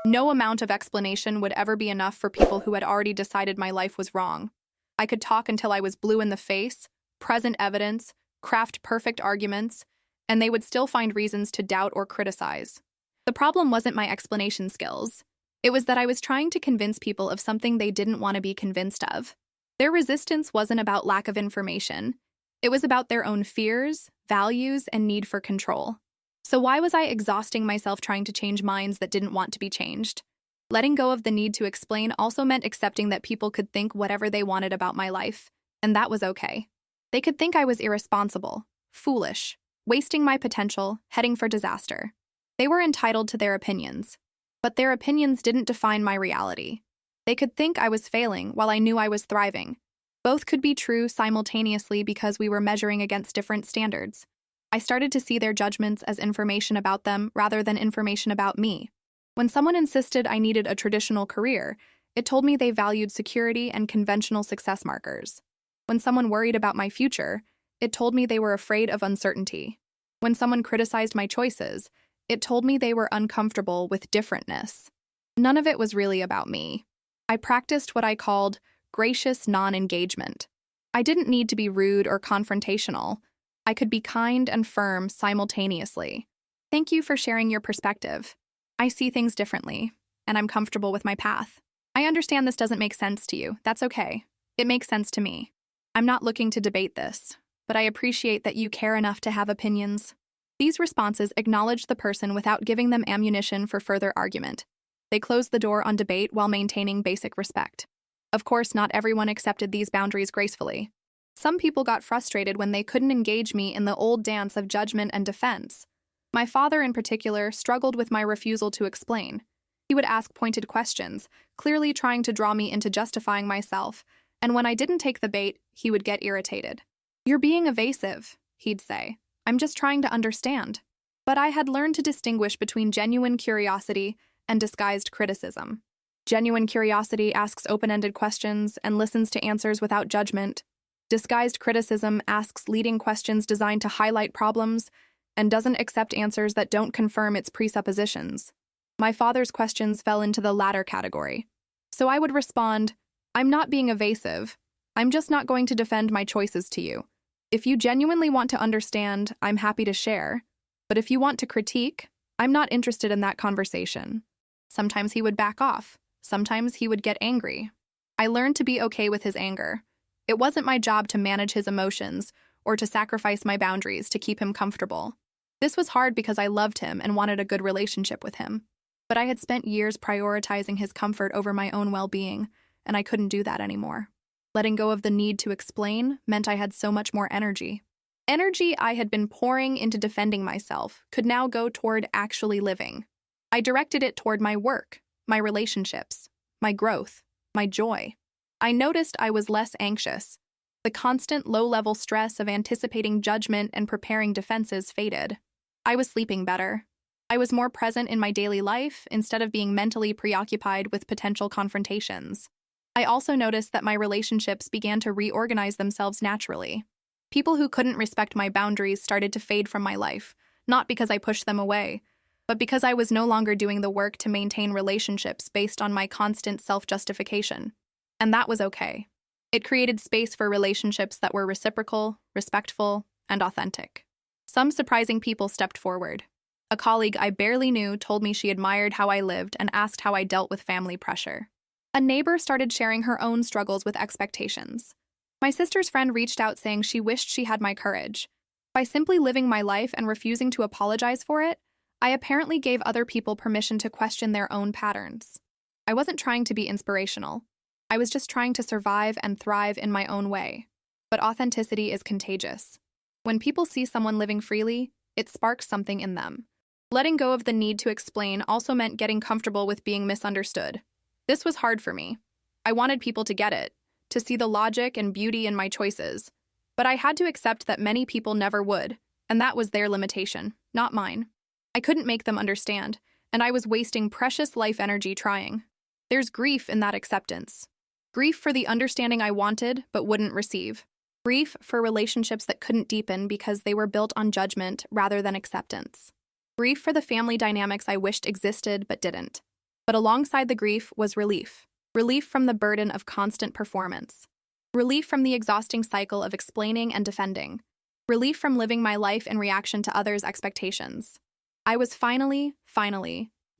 No amount of explanation would ever be enough for people who had already decided my life was wrong. I could talk until I was blue in the face, present evidence, craft perfect arguments, and they would still find reasons to doubt or criticize. The problem wasn't my explanation skills. It was that I was trying to convince people of something they didn't want to be convinced of. Their resistance wasn't about lack of information. It was about their own fears, values, and need for control. So why was I exhausting myself trying to change minds that didn't want to be changed? Letting go of the need to explain also meant accepting that people could think whatever they wanted about my life, and that was okay. They could think I was irresponsible, foolish, wasting my potential, heading for disaster. They were entitled to their opinions, but their opinions didn't define my reality. They could think I was failing while I knew I was thriving. Both could be true simultaneously because we were measuring against different standards. I started to see their judgments as information about them rather than information about me. When someone insisted I needed a traditional career, it told me they valued security and conventional success markers. When someone worried about my future, it told me they were afraid of uncertainty. When someone criticized my choices, it told me they were uncomfortable with differentness. None of it was really about me. I practiced what I called gracious non-engagement. I didn't need to be rude or confrontational. I could be kind and firm simultaneously. Thank you for sharing your perspective. I see things differently, and I'm comfortable with my path. I understand this doesn't make sense to you. That's okay. It makes sense to me. I'm not looking to debate this, but I appreciate that you care enough to have opinions. These responses acknowledge the person without giving them ammunition for further argument. They close the door on debate while maintaining basic respect. Of course, not everyone accepted these boundaries gracefully. Some people got frustrated when they couldn't engage me in the old dance of judgment and defense. My father, in particular, struggled with my refusal to explain. He would ask pointed questions, clearly trying to draw me into justifying myself, and when I didn't take the bait, he would get irritated. "You're being evasive," he'd say. "I'm just trying to understand." But I had learned to distinguish between genuine curiosity and disguised criticism. Genuine curiosity asks open-ended questions and listens to answers without judgment. Disguised criticism asks leading questions designed to highlight problems and doesn't accept answers that don't confirm its presuppositions. My father's questions fell into the latter category. So I would respond, "I'm not being evasive. I'm just not going to defend my choices to you. If you genuinely want to understand, I'm happy to share. But if you want to critique, I'm not interested in that conversation." Sometimes he would back off. Sometimes he would get angry. I learned to be okay with his anger. It wasn't my job to manage his emotions or to sacrifice my boundaries to keep him comfortable. This was hard because I loved him and wanted a good relationship with him. But I had spent years prioritizing his comfort over my own well-being, and I couldn't do that anymore. Letting go of the need to explain meant I had so much more energy. Energy I had been pouring into defending myself could now go toward actually living. I directed it toward my work, my relationships, my growth, my joy. I noticed I was less anxious. The constant low-level stress of anticipating judgment and preparing defenses faded. I was sleeping better. I was more present in my daily life instead of being mentally preoccupied with potential confrontations. I also noticed that my relationships began to reorganize themselves naturally. People who couldn't respect my boundaries started to fade from my life, not because I pushed them away, but because I was no longer doing the work to maintain relationships based on my constant self-justification. And that was okay. It created space for relationships that were reciprocal, respectful, and authentic. Some surprising people stepped forward. A colleague I barely knew told me she admired how I lived and asked how I dealt with family pressure. A neighbor started sharing her own struggles with expectations. My sister's friend reached out saying she wished she had my courage. By simply living my life and refusing to apologize for it, I apparently gave other people permission to question their own patterns. I wasn't trying to be inspirational. I was just trying to survive and thrive in my own way. But authenticity is contagious. When people see someone living freely, it sparks something in them. Letting go of the need to explain also meant getting comfortable with being misunderstood. This was hard for me. I wanted people to get it, to see the logic and beauty in my choices. But I had to accept that many people never would, and that was their limitation, not mine. I couldn't make them understand, and I was wasting precious life energy trying. There's grief in that acceptance. Grief for the understanding I wanted but wouldn't receive. Grief for relationships that couldn't deepen because they were built on judgment rather than acceptance. Grief for the family dynamics I wished existed but didn't. But alongside the grief was relief. Relief from the burden of constant performance. Relief from the exhausting cycle of explaining and defending. Relief from living my life in reaction to others' expectations. I was finally,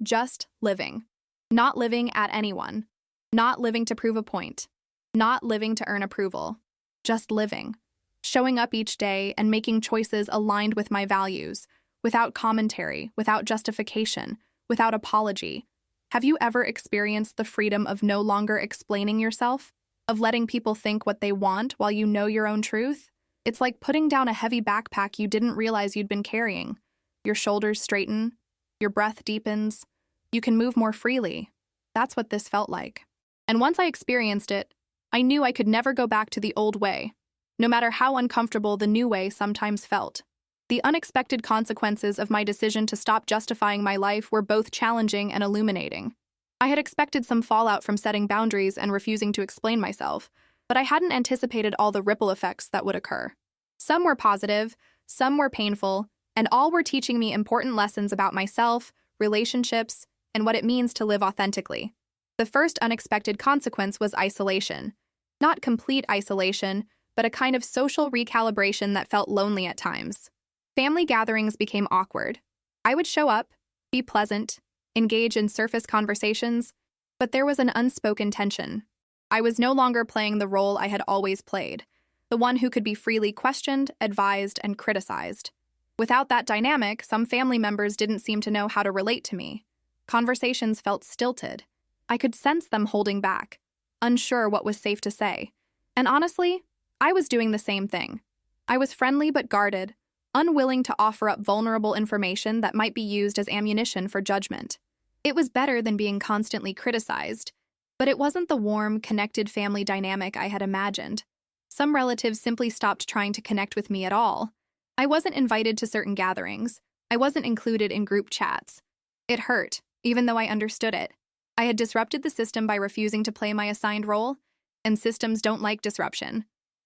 just living. Not living at anyone. Not living to prove a point. Not living to earn approval. Just living. Showing up each day and making choices aligned with my values, without commentary, without justification, without apology. Have you ever experienced the freedom of no longer explaining yourself? Of letting people think what they want while you know your own truth? It's like putting down a heavy backpack you didn't realize you'd been carrying. Your shoulders straighten, your breath deepens, you can move more freely. That's what this felt like. And once I experienced it, I knew I could never go back to the old way, no matter how uncomfortable the new way sometimes felt. The unexpected consequences of my decision to stop justifying my life were both challenging and illuminating. I had expected some fallout from setting boundaries and refusing to explain myself, but I hadn't anticipated all the ripple effects that would occur. Some were positive, some were painful, and all were teaching me important lessons about myself, relationships, and what it means to live authentically. The first unexpected consequence was isolation. Not complete isolation, but a kind of social recalibration that felt lonely at times. Family gatherings became awkward. I would show up, be pleasant, engage in surface conversations, but there was an unspoken tension. I was no longer playing the role I had always played, the one who could be freely questioned, advised, and criticized. Without that dynamic, some family members didn't seem to know how to relate to me. Conversations felt stilted. I could sense them holding back, unsure what was safe to say. And honestly, I was doing the same thing. I was friendly but guarded, unwilling to offer up vulnerable information that might be used as ammunition for judgment. It was better than being constantly criticized, but it wasn't the warm, connected family dynamic I had imagined. Some relatives simply stopped trying to connect with me at all. I wasn't invited to certain gatherings. I wasn't included in group chats. It hurt, even though I understood it. I had disrupted the system by refusing to play my assigned role, and systems don't like disruption.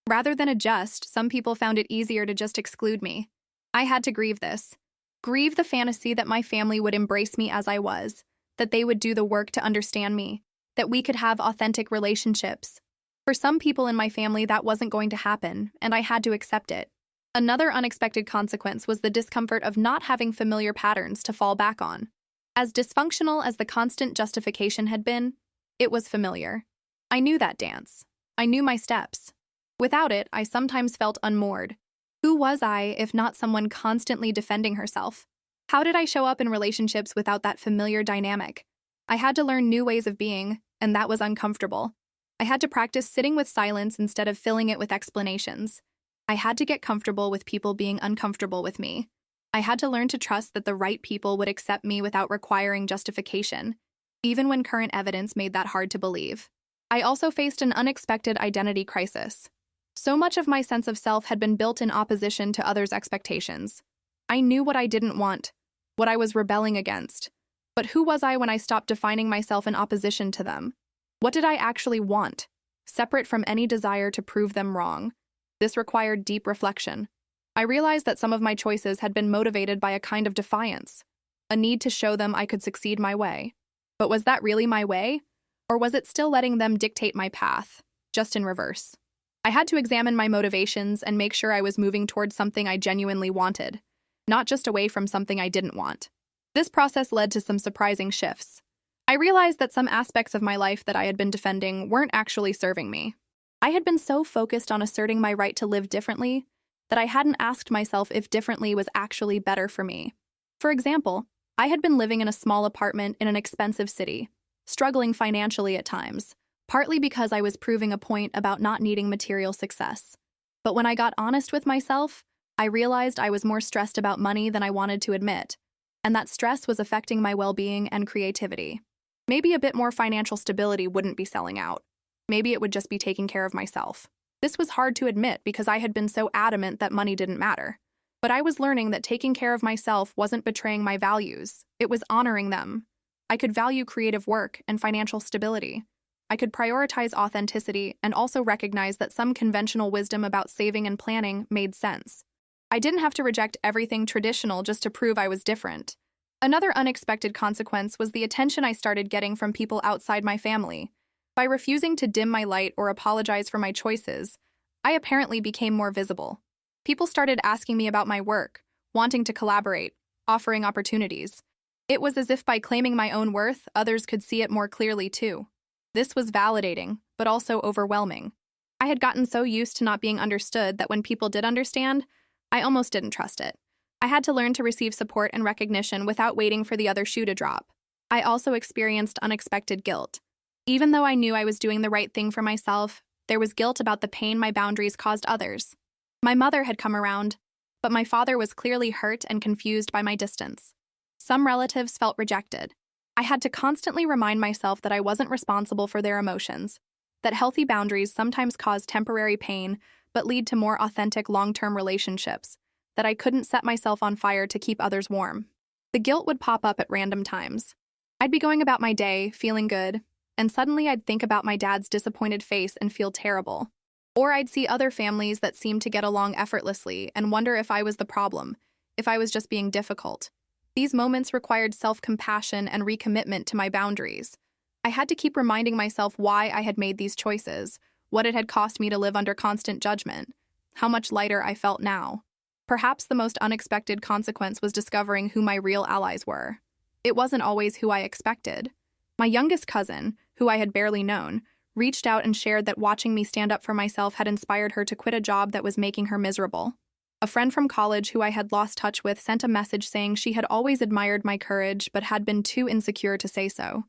Rather than adjust, some people found it easier to just exclude me. I had to grieve this. Grieve the fantasy that my family would embrace me as I was, that they would do the work to understand me, that we could have authentic relationships. For some people in my family, that wasn't going to happen, and I had to accept it. Another unexpected consequence was the discomfort of not having familiar patterns to fall back on. As dysfunctional as the constant justification had been, it was familiar. I knew that dance. I knew my steps. Without it, I sometimes felt unmoored. Who was I if not someone constantly defending herself? How did I show up in relationships without that familiar dynamic? I had to learn new ways of being, and that was uncomfortable. I had to practice sitting with silence instead of filling it with explanations. I had to get comfortable with people being uncomfortable with me. I had to learn to trust that the right people would accept me without requiring justification, even when current evidence made that hard to believe. I also faced an unexpected identity crisis. So much of my sense of self had been built in opposition to others' expectations. I knew what I didn't want, what I was rebelling against. But who was I when I stopped defining myself in opposition to them? What did I actually want, separate from any desire to prove them wrong? This required deep reflection. I realized that some of my choices had been motivated by a kind of defiance, a need to show them I could succeed my way. But was that really my way? Or was it still letting them dictate my path, just in reverse? I had to examine my motivations and make sure I was moving towards something I genuinely wanted, not just away from something I didn't want. This process led to some surprising shifts. I realized that some aspects of my life that I had been defending weren't actually serving me. I had been so focused on asserting my right to live differently that I hadn't asked myself if differently was actually better for me. For example, I had been living in a small apartment in an expensive city, struggling financially at times, partly because I was proving a point about not needing material success. But when I got honest with myself, I realized I was more stressed about money than I wanted to admit, and that stress was affecting my well-being and creativity. Maybe a bit more financial stability wouldn't be selling out. Maybe it would just be taking care of myself. This was hard to admit because I had been so adamant that money didn't matter. But I was learning that taking care of myself wasn't betraying my values, it was honoring them. I could value creative work and financial stability. I could prioritize authenticity and also recognize that some conventional wisdom about saving and planning made sense. I didn't have to reject everything traditional just to prove I was different. Another unexpected consequence was the attention I started getting from people outside my family. By refusing to dim my light or apologize for my choices, I apparently became more visible. People started asking me about my work, wanting to collaborate, offering opportunities. It was as if by claiming my own worth, others could see it more clearly too. This was validating, but also overwhelming. I had gotten so used to not being understood that when people did understand, I almost didn't trust it. I had to learn to receive support and recognition without waiting for the other shoe to drop. I also experienced unexpected guilt. Even though I knew I was doing the right thing for myself, there was guilt about the pain my boundaries caused others. My mother had come around, but my father was clearly hurt and confused by my distance. Some relatives felt rejected. I had to constantly remind myself that I wasn't responsible for their emotions, that healthy boundaries sometimes cause temporary pain but lead to more authentic long-term relationships, that I couldn't set myself on fire to keep others warm. The guilt would pop up at random times. I'd be going about my day, feeling good, and suddenly I'd think about my dad's disappointed face and feel terrible. Or I'd see other families that seemed to get along effortlessly and wonder if I was the problem, if I was just being difficult. These moments required self-compassion and recommitment to my boundaries. I had to keep reminding myself why I had made these choices, what it had cost me to live under constant judgment, how much lighter I felt now. Perhaps the most unexpected consequence was discovering who my real allies were. It wasn't always who I expected. My youngest cousin, who I had barely known, reached out and shared that watching me stand up for myself had inspired her to quit a job that was making her miserable. A friend from college who I had lost touch with sent a message saying she had always admired my courage but had been too insecure to say so.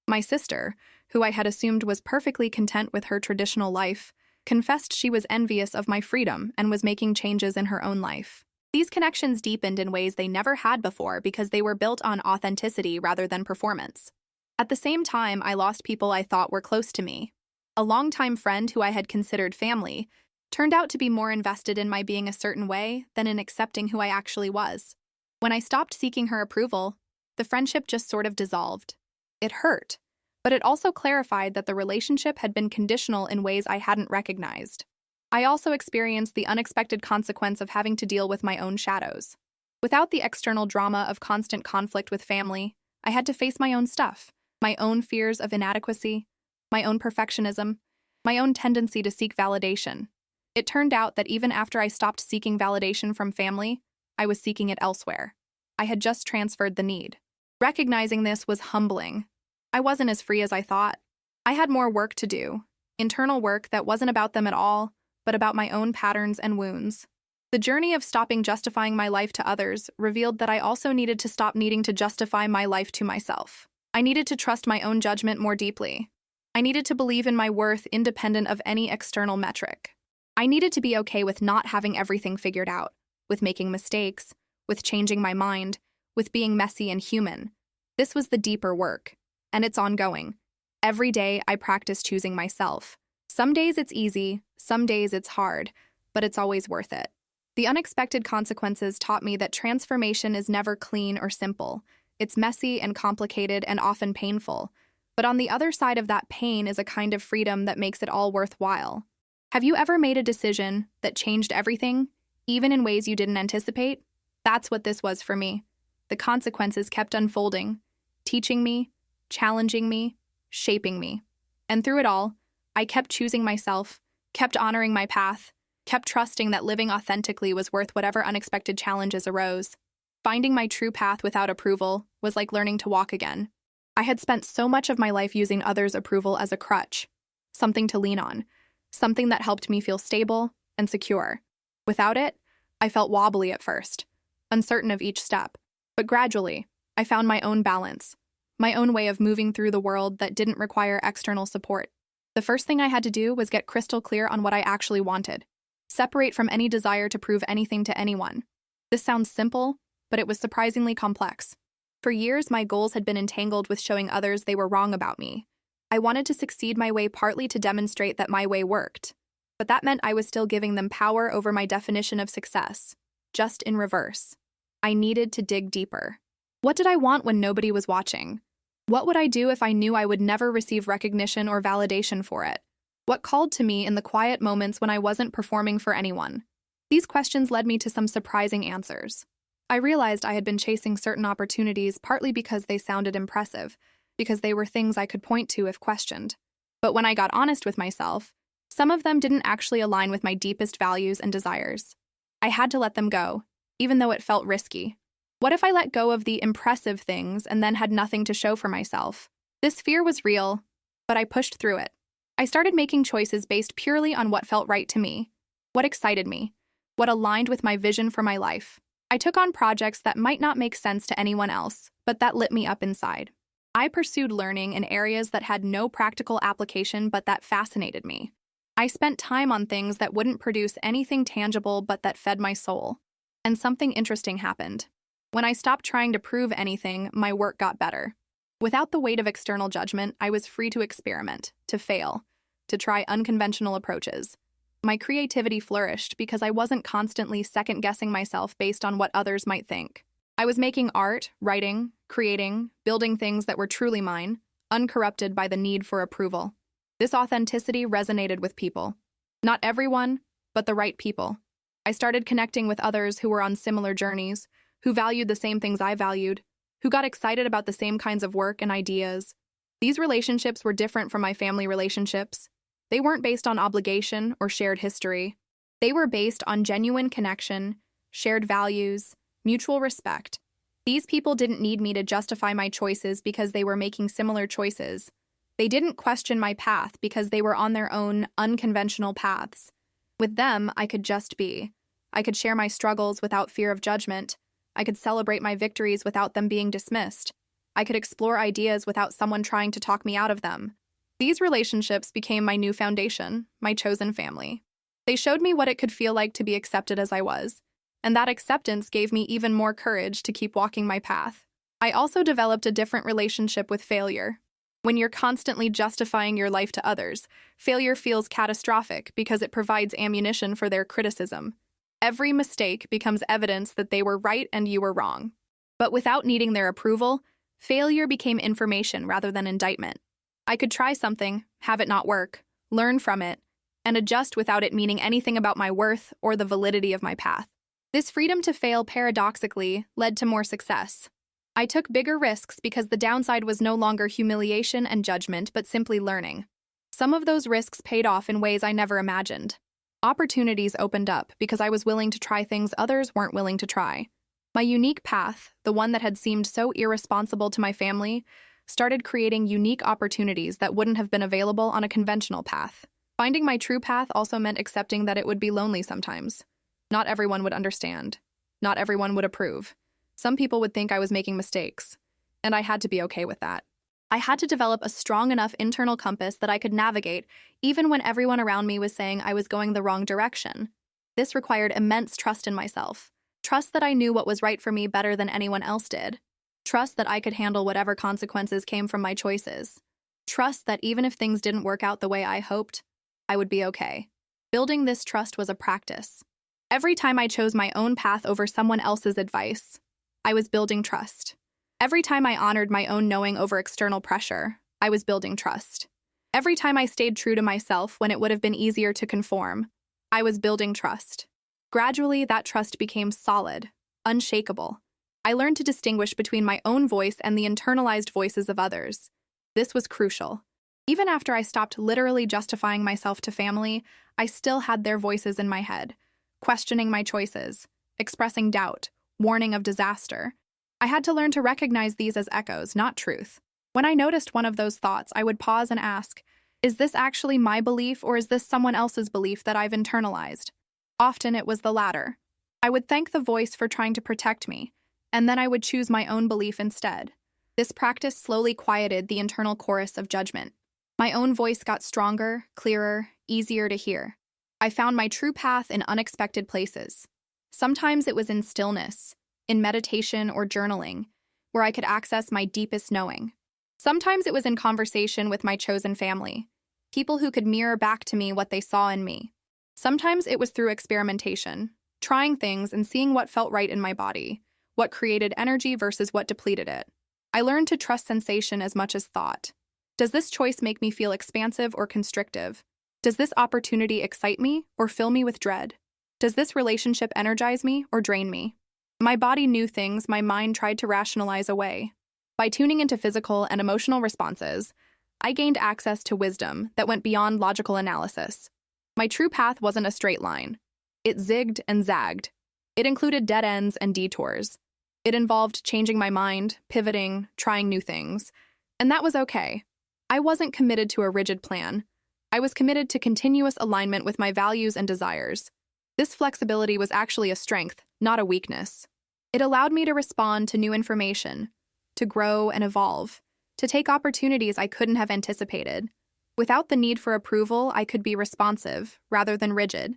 My sister, who I had assumed was perfectly content with her traditional life, confessed she was envious of my freedom and was making changes in her own life. These connections deepened in ways they never had before because they were built on authenticity rather than performance. At the same time, I lost people I thought were close to me. A longtime friend who I had considered family turned out to be more invested in my being a certain way than in accepting who I actually was. When I stopped seeking her approval, the friendship just sort of dissolved. It hurt, but it also clarified that the relationship had been conditional in ways I hadn't recognized. I also experienced the unexpected consequence of having to deal with my own shadows. Without the external drama of constant conflict with family, I had to face my own stuff, my own fears of inadequacy, my own perfectionism, my own tendency to seek validation. It turned out that even after I stopped seeking validation from family, I was seeking it elsewhere. I had just transferred the need. Recognizing this was humbling. I wasn't as free as I thought. I had more work to do, internal work that wasn't about them at all, but about my own patterns and wounds. The journey of stopping justifying my life to others revealed that I also needed to stop needing to justify my life to myself. I needed to trust my own judgment more deeply. I needed to believe in my worth independent of any external metric. I needed to be okay with not having everything figured out, with making mistakes, with changing my mind, with being messy and human. This was the deeper work, and it's ongoing. Every day I practice choosing myself. Some days it's easy, some days it's hard, but it's always worth it. The unexpected consequences taught me that transformation is never clean or simple. It's messy and complicated and often painful. But on the other side of that pain is a kind of freedom that makes it all worthwhile. Have you ever made a decision that changed everything, even in ways you didn't anticipate? That's what this was for me. The consequences kept unfolding, teaching me, challenging me, shaping me. And through it all, I kept choosing myself, kept honoring my path, kept trusting that living authentically was worth whatever unexpected challenges arose. Finding my true path without approval was like learning to walk again. I had spent so much of my life using others' approval as a crutch, something to lean on, something that helped me feel stable and secure. Without it, I felt wobbly at first, uncertain of each step. But gradually, I found my own balance, my own way of moving through the world that didn't require external support. The first thing I had to do was get crystal clear on what I actually wanted. Separate from any desire to prove anything to anyone. This sounds simple, but it was surprisingly complex. For years, my goals had been entangled with showing others they were wrong about me. I wanted to succeed my way partly to demonstrate that my way worked. But that meant I was still giving them power over my definition of success, just in reverse. I needed to dig deeper. What did I want when nobody was watching? What would I do if I knew I would never receive recognition or validation for it? What called to me in the quiet moments when I wasn't performing for anyone? These questions led me to some surprising answers. I realized I had been chasing certain opportunities partly because they sounded impressive, because they were things I could point to if questioned. But when I got honest with myself, some of them didn't actually align with my deepest values and desires. I had to let them go, even though it felt risky. What if I let go of the impressive things and then had nothing to show for myself? This fear was real, but I pushed through it. I started making choices based purely on what felt right to me, what excited me, what aligned with my vision for my life. I took on projects that might not make sense to anyone else, but that lit me up inside. I pursued learning in areas that had no practical application but that fascinated me. I spent time on things that wouldn't produce anything tangible but that fed my soul. And something interesting happened. When I stopped trying to prove anything, my work got better. Without the weight of external judgment, I was free to experiment, to fail, to try unconventional approaches. My creativity flourished because I wasn't constantly second-guessing myself based on what others might think. I was making art, writing, creating, building things that were truly mine, uncorrupted by the need for approval. This authenticity resonated with people. Not everyone, but the right people. I started connecting with others who were on similar journeys, who valued the same things I valued, who got excited about the same kinds of work and ideas. These relationships were different from my family relationships. They weren't based on obligation or shared history. They were based on genuine connection, shared values, mutual respect. These people didn't need me to justify my choices because they were making similar choices. They didn't question my path because they were on their own unconventional paths. With them, I could just be. I could share my struggles without fear of judgment. I could celebrate my victories without them being dismissed. I could explore ideas without someone trying to talk me out of them. These relationships became my new foundation, my chosen family. They showed me what it could feel like to be accepted as I was, and that acceptance gave me even more courage to keep walking my path. I also developed a different relationship with failure. When you're constantly justifying your life to others, failure feels catastrophic because it provides ammunition for their criticism. Every mistake becomes evidence that they were right and you were wrong. But without needing their approval, failure became information rather than indictment. I could try something, have it not work, learn from it, and adjust without it meaning anything about my worth or the validity of my path. This freedom to fail paradoxically led to more success. I took bigger risks because the downside was no longer humiliation and judgment, but simply learning. Some of those risks paid off in ways I never imagined. Opportunities opened up because I was willing to try things others weren't willing to try. My unique path, the one that had seemed so irresponsible to my family, started creating unique opportunities that wouldn't have been available on a conventional path. Finding my true path also meant accepting that it would be lonely sometimes. Not everyone would understand. Not everyone would approve. Some people would think I was making mistakes, and I had to be okay with that. I had to develop a strong enough internal compass that I could navigate, even when everyone around me was saying I was going the wrong direction. This required immense trust in myself. Trust that I knew what was right for me better than anyone else did. Trust that I could handle whatever consequences came from my choices. Trust that even if things didn't work out the way I hoped, I would be okay. Building this trust was a practice. Every time I chose my own path over someone else's advice, I was building trust. Every time I honored my own knowing over external pressure, I was building trust. Every time I stayed true to myself when it would have been easier to conform, I was building trust. Gradually, that trust became solid, unshakable. I learned to distinguish between my own voice and the internalized voices of others. This was crucial. Even after I stopped literally justifying myself to family, I still had their voices in my head, questioning my choices, expressing doubt, warning of disaster. I had to learn to recognize these as echoes, not truth. When I noticed one of those thoughts, I would pause and ask, is this actually my belief or is this someone else's belief that I've internalized? Often it was the latter. I would thank the voice for trying to protect me, and then I would choose my own belief instead. This practice slowly quieted the internal chorus of judgment. My own voice got stronger, clearer, easier to hear. I found my true path in unexpected places. Sometimes it was in stillness, in meditation or journaling, where I could access my deepest knowing. Sometimes it was in conversation with my chosen family, people who could mirror back to me what they saw in me. Sometimes it was through experimentation, trying things and seeing what felt right in my body, what created energy versus what depleted it. I learned to trust sensation as much as thought. Does this choice make me feel expansive or constrictive? Does this opportunity excite me or fill me with dread? Does this relationship energize me or drain me? My body knew things my mind tried to rationalize away. By tuning into physical and emotional responses, I gained access to wisdom that went beyond logical analysis. My true path wasn't a straight line. It zigged and zagged. It included dead ends and detours. It involved changing my mind, pivoting, trying new things. And that was okay. I wasn't committed to a rigid plan. I was committed to continuous alignment with my values and desires. This flexibility was actually a strength, not a weakness. It allowed me to respond to new information, to grow and evolve, to take opportunities I couldn't have anticipated. Without the need for approval, I could be responsive, rather than rigid.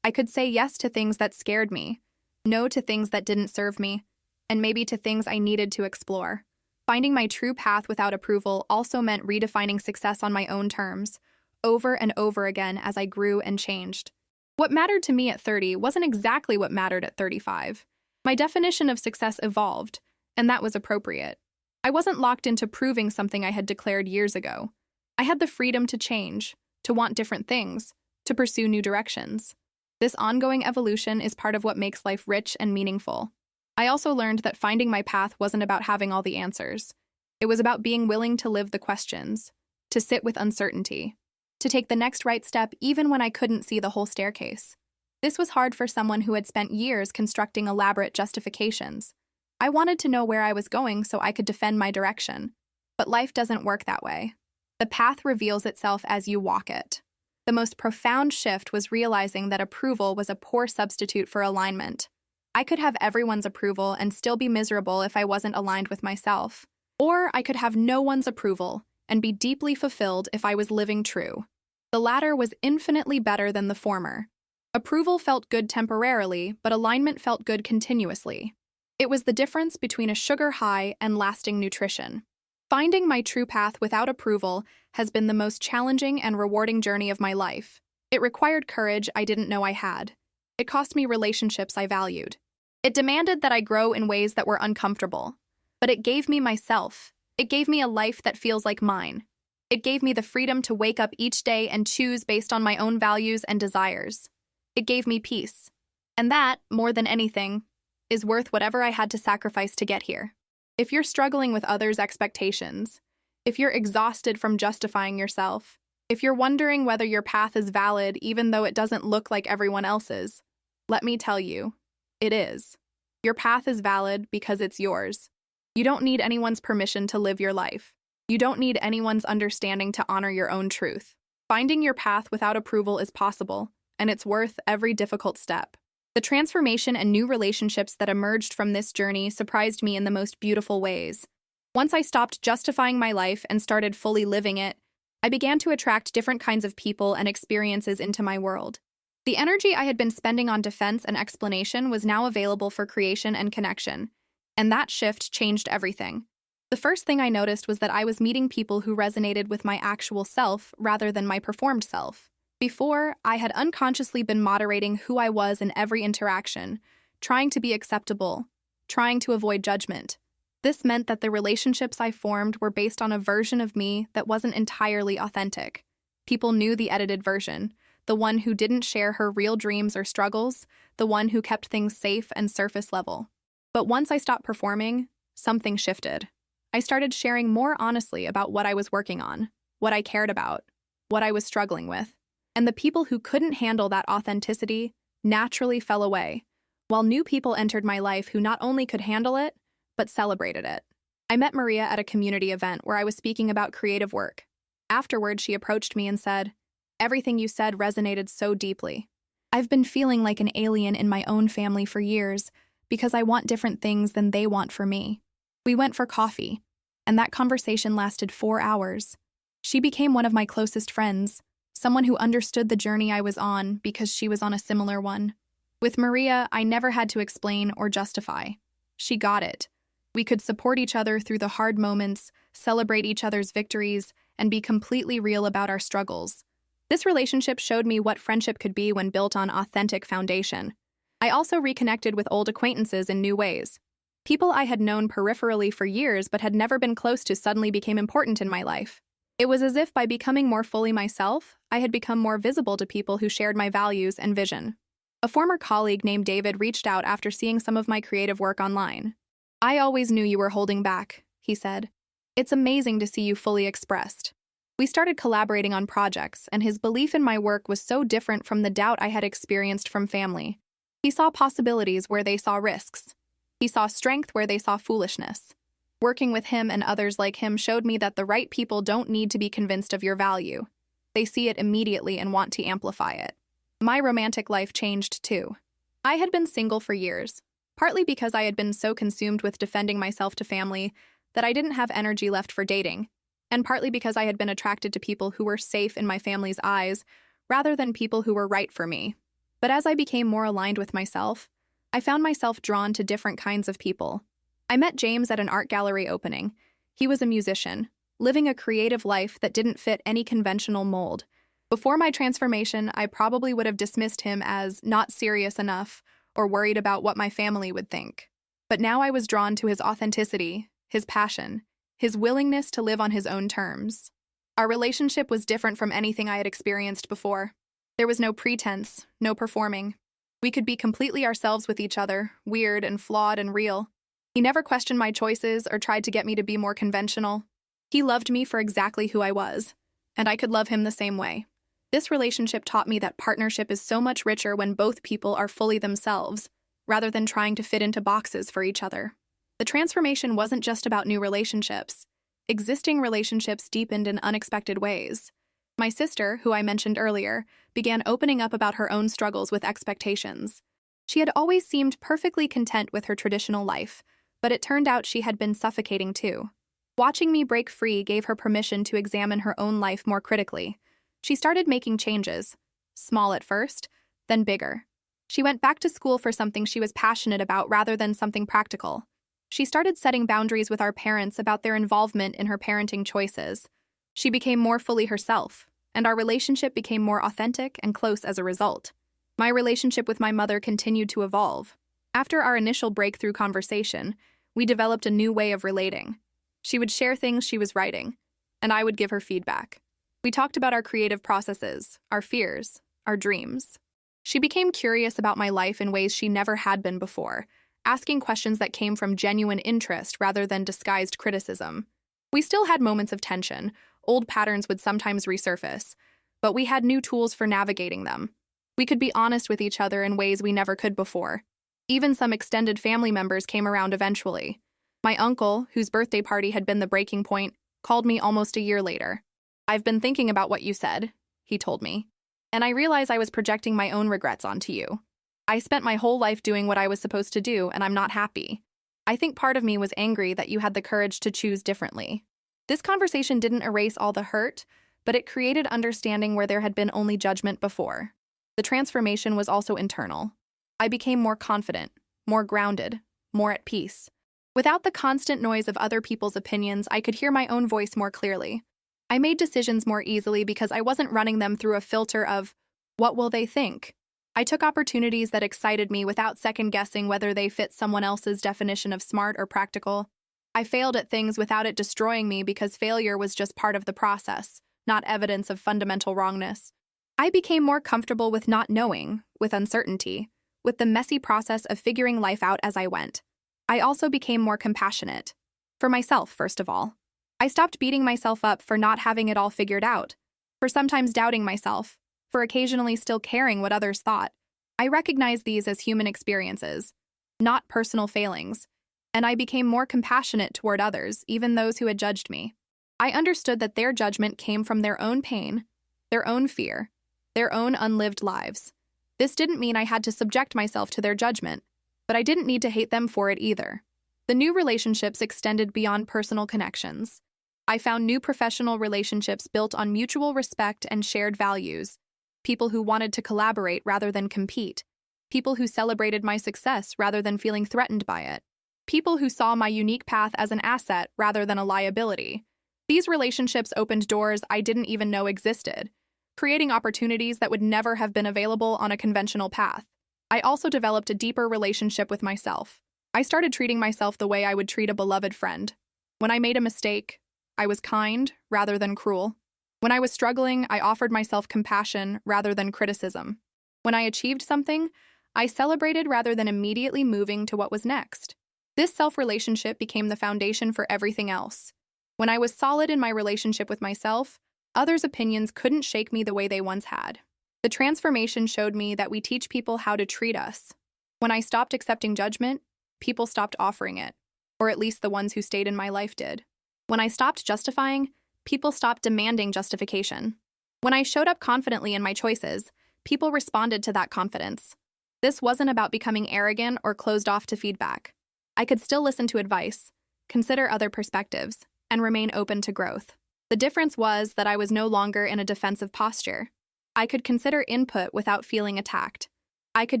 I could say yes to things that scared me, no to things that didn't serve me, and maybe to things I needed to explore. Finding my true path without approval also meant redefining success on my own terms, over and over again as I grew and changed. What mattered to me at 30 wasn't exactly what mattered at 35. My definition of success evolved, and that was appropriate. I wasn't locked into proving something I had declared years ago. I had the freedom to change, to want different things, to pursue new directions. This ongoing evolution is part of what makes life rich and meaningful. I also learned that finding my path wasn't about having all the answers. It was about being willing to live the questions, to sit with uncertainty, to take the next right step even when I couldn't see the whole staircase. This was hard for someone who had spent years constructing elaborate justifications. I wanted to know where I was going so I could defend my direction. But life doesn't work that way. The path reveals itself as you walk it. The most profound shift was realizing that approval was a poor substitute for alignment. I could have everyone's approval and still be miserable if I wasn't aligned with myself. Or I could have no one's approval and be deeply fulfilled if I was living true. The latter was infinitely better than the former. Approval felt good temporarily, but alignment felt good continuously. It was the difference between a sugar high and lasting nutrition. Finding my true path without approval has been the most challenging and rewarding journey of my life. It required courage I didn't know I had. It cost me relationships I valued. It demanded that I grow in ways that were uncomfortable. But it gave me myself. It gave me a life that feels like mine. It gave me the freedom to wake up each day and choose based on my own values and desires. It gave me peace. And that, more than anything, is worth whatever I had to sacrifice to get here. If you're struggling with others' expectations, if you're exhausted from justifying yourself, if you're wondering whether your path is valid even though it doesn't look like everyone else's, let me tell you, it is. Your path is valid because it's yours. You don't need anyone's permission to live your life. You don't need anyone's understanding to honor your own truth. Finding your path without approval is possible, and it's worth every difficult step. The transformation and new relationships that emerged from this journey surprised me in the most beautiful ways. Once I stopped justifying my life and started fully living it, I began to attract different kinds of people and experiences into my world. The energy I had been spending on defense and explanation was now available for creation and connection, and that shift changed everything. The first thing I noticed was that I was meeting people who resonated with my actual self rather than my performed self. Before, I had unconsciously been moderating who I was in every interaction, trying to be acceptable, trying to avoid judgment. This meant that the relationships I formed were based on a version of me that wasn't entirely authentic. People knew the edited version, the one who didn't share her real dreams or struggles, the one who kept things safe and surface level. But once I stopped performing, something shifted. I started sharing more honestly about what I was working on, what I cared about, what I was struggling with. And the people who couldn't handle that authenticity naturally fell away, while new people entered my life who not only could handle it, but celebrated it. I met Maria at a community event where I was speaking about creative work. Afterward, she approached me and said, "Everything you said resonated so deeply. I've been feeling like an alien in my own family for years because I want different things than they want for me." We went for coffee, and that conversation lasted 4 hours. She became one of my closest friends, someone who understood the journey I was on because she was on a similar one. With Maria, I never had to explain or justify. She got it. We could support each other through the hard moments, celebrate each other's victories, and be completely real about our struggles. This relationship showed me what friendship could be when built on authentic foundation. I also reconnected with old acquaintances in new ways. People I had known peripherally for years but had never been close to suddenly became important in my life. It was as if by becoming more fully myself, I had become more visible to people who shared my values and vision. A former colleague named David reached out after seeing some of my creative work online. "I always knew you were holding back," he said. "It's amazing to see you fully expressed." We started collaborating on projects, and his belief in my work was so different from the doubt I had experienced from family. He saw possibilities where they saw risks. He saw strength where they saw foolishness. Working with him and others like him showed me that the right people don't need to be convinced of your value. They see it immediately and want to amplify it. My romantic life changed too. I had been single for years, partly because I had been so consumed with defending myself to family that I didn't have energy left for dating, and partly because I had been attracted to people who were safe in my family's eyes rather than people who were right for me. But as I became more aligned with myself, I found myself drawn to different kinds of people. I met James at an art gallery opening. He was a musician, living a creative life that didn't fit any conventional mold. Before my transformation, I probably would have dismissed him as not serious enough or worried about what my family would think. But now I was drawn to his authenticity, his passion, his willingness to live on his own terms. Our relationship was different from anything I had experienced before. There was no pretense, no performing. We could be completely ourselves with each other, weird and flawed and real. He never questioned my choices or tried to get me to be more conventional. He loved me for exactly who I was, and I could love him the same way. This relationship taught me that partnership is so much richer when both people are fully themselves, rather than trying to fit into boxes for each other. The transformation wasn't just about new relationships. Existing relationships deepened in unexpected ways. My sister, who I mentioned earlier, began opening up about her own struggles with expectations. She had always seemed perfectly content with her traditional life, but it turned out she had been suffocating too. Watching me break free gave her permission to examine her own life more critically. She started making changes, small at first, then bigger. She went back to school for something she was passionate about rather than something practical. She started setting boundaries with our parents about their involvement in her parenting choices. She became more fully herself, and our relationship became more authentic and close as a result. My relationship with my mother continued to evolve. After our initial breakthrough conversation, we developed a new way of relating. She would share things she was writing, and I would give her feedback. We talked about our creative processes, our fears, our dreams. She became curious about my life in ways she never had been before, asking questions that came from genuine interest rather than disguised criticism. We still had moments of tension. Old patterns would sometimes resurface, but we had new tools for navigating them. We could be honest with each other in ways we never could before. Even some extended family members came around eventually. My uncle, whose birthday party had been the breaking point, called me almost a year later. "I've been thinking about what you said," he told me, "and I realize I was projecting my own regrets onto you. I spent my whole life doing what I was supposed to do, and I'm not happy. I think part of me was angry that you had the courage to choose differently." This conversation didn't erase all the hurt, but it created understanding where there had been only judgment before. The transformation was also internal. I became more confident, more grounded, more at peace. Without the constant noise of other people's opinions, I could hear my own voice more clearly. I made decisions more easily because I wasn't running them through a filter of, what will they think? I took opportunities that excited me without second-guessing whether they fit someone else's definition of smart or practical. I failed at things without it destroying me because failure was just part of the process, not evidence of fundamental wrongness. I became more comfortable with not knowing, with uncertainty, with the messy process of figuring life out as I went. I also became more compassionate. For myself, first of all. I stopped beating myself up for not having it all figured out, for sometimes doubting myself, for occasionally still caring what others thought. I recognized these as human experiences, not personal failings, and I became more compassionate toward others, even those who had judged me. I understood that their judgment came from their own pain, their own fear, their own unlived lives. This didn't mean I had to subject myself to their judgment, but I didn't need to hate them for it either. The new relationships extended beyond personal connections. I found new professional relationships built on mutual respect and shared values. People who wanted to collaborate rather than compete. People who celebrated my success rather than feeling threatened by it. People who saw my unique path as an asset rather than a liability. These relationships opened doors I didn't even know existed, creating opportunities that would never have been available on a conventional path. I also developed a deeper relationship with myself. I started treating myself the way I would treat a beloved friend. When I made a mistake, I was kind rather than cruel. When I was struggling, I offered myself compassion rather than criticism. When I achieved something, I celebrated rather than immediately moving to what was next. This self-relationship became the foundation for everything else. When I was solid in my relationship with myself, others' opinions couldn't shake me the way they once had. The transformation showed me that we teach people how to treat us. When I stopped accepting judgment, people stopped offering it, or at least the ones who stayed in my life did. When I stopped justifying, people stopped demanding justification. When I showed up confidently in my choices, people responded to that confidence. This wasn't about becoming arrogant or closed off to feedback. I could still listen to advice, consider other perspectives, and remain open to growth. The difference was that I was no longer in a defensive posture. I could consider input without feeling attacked. I could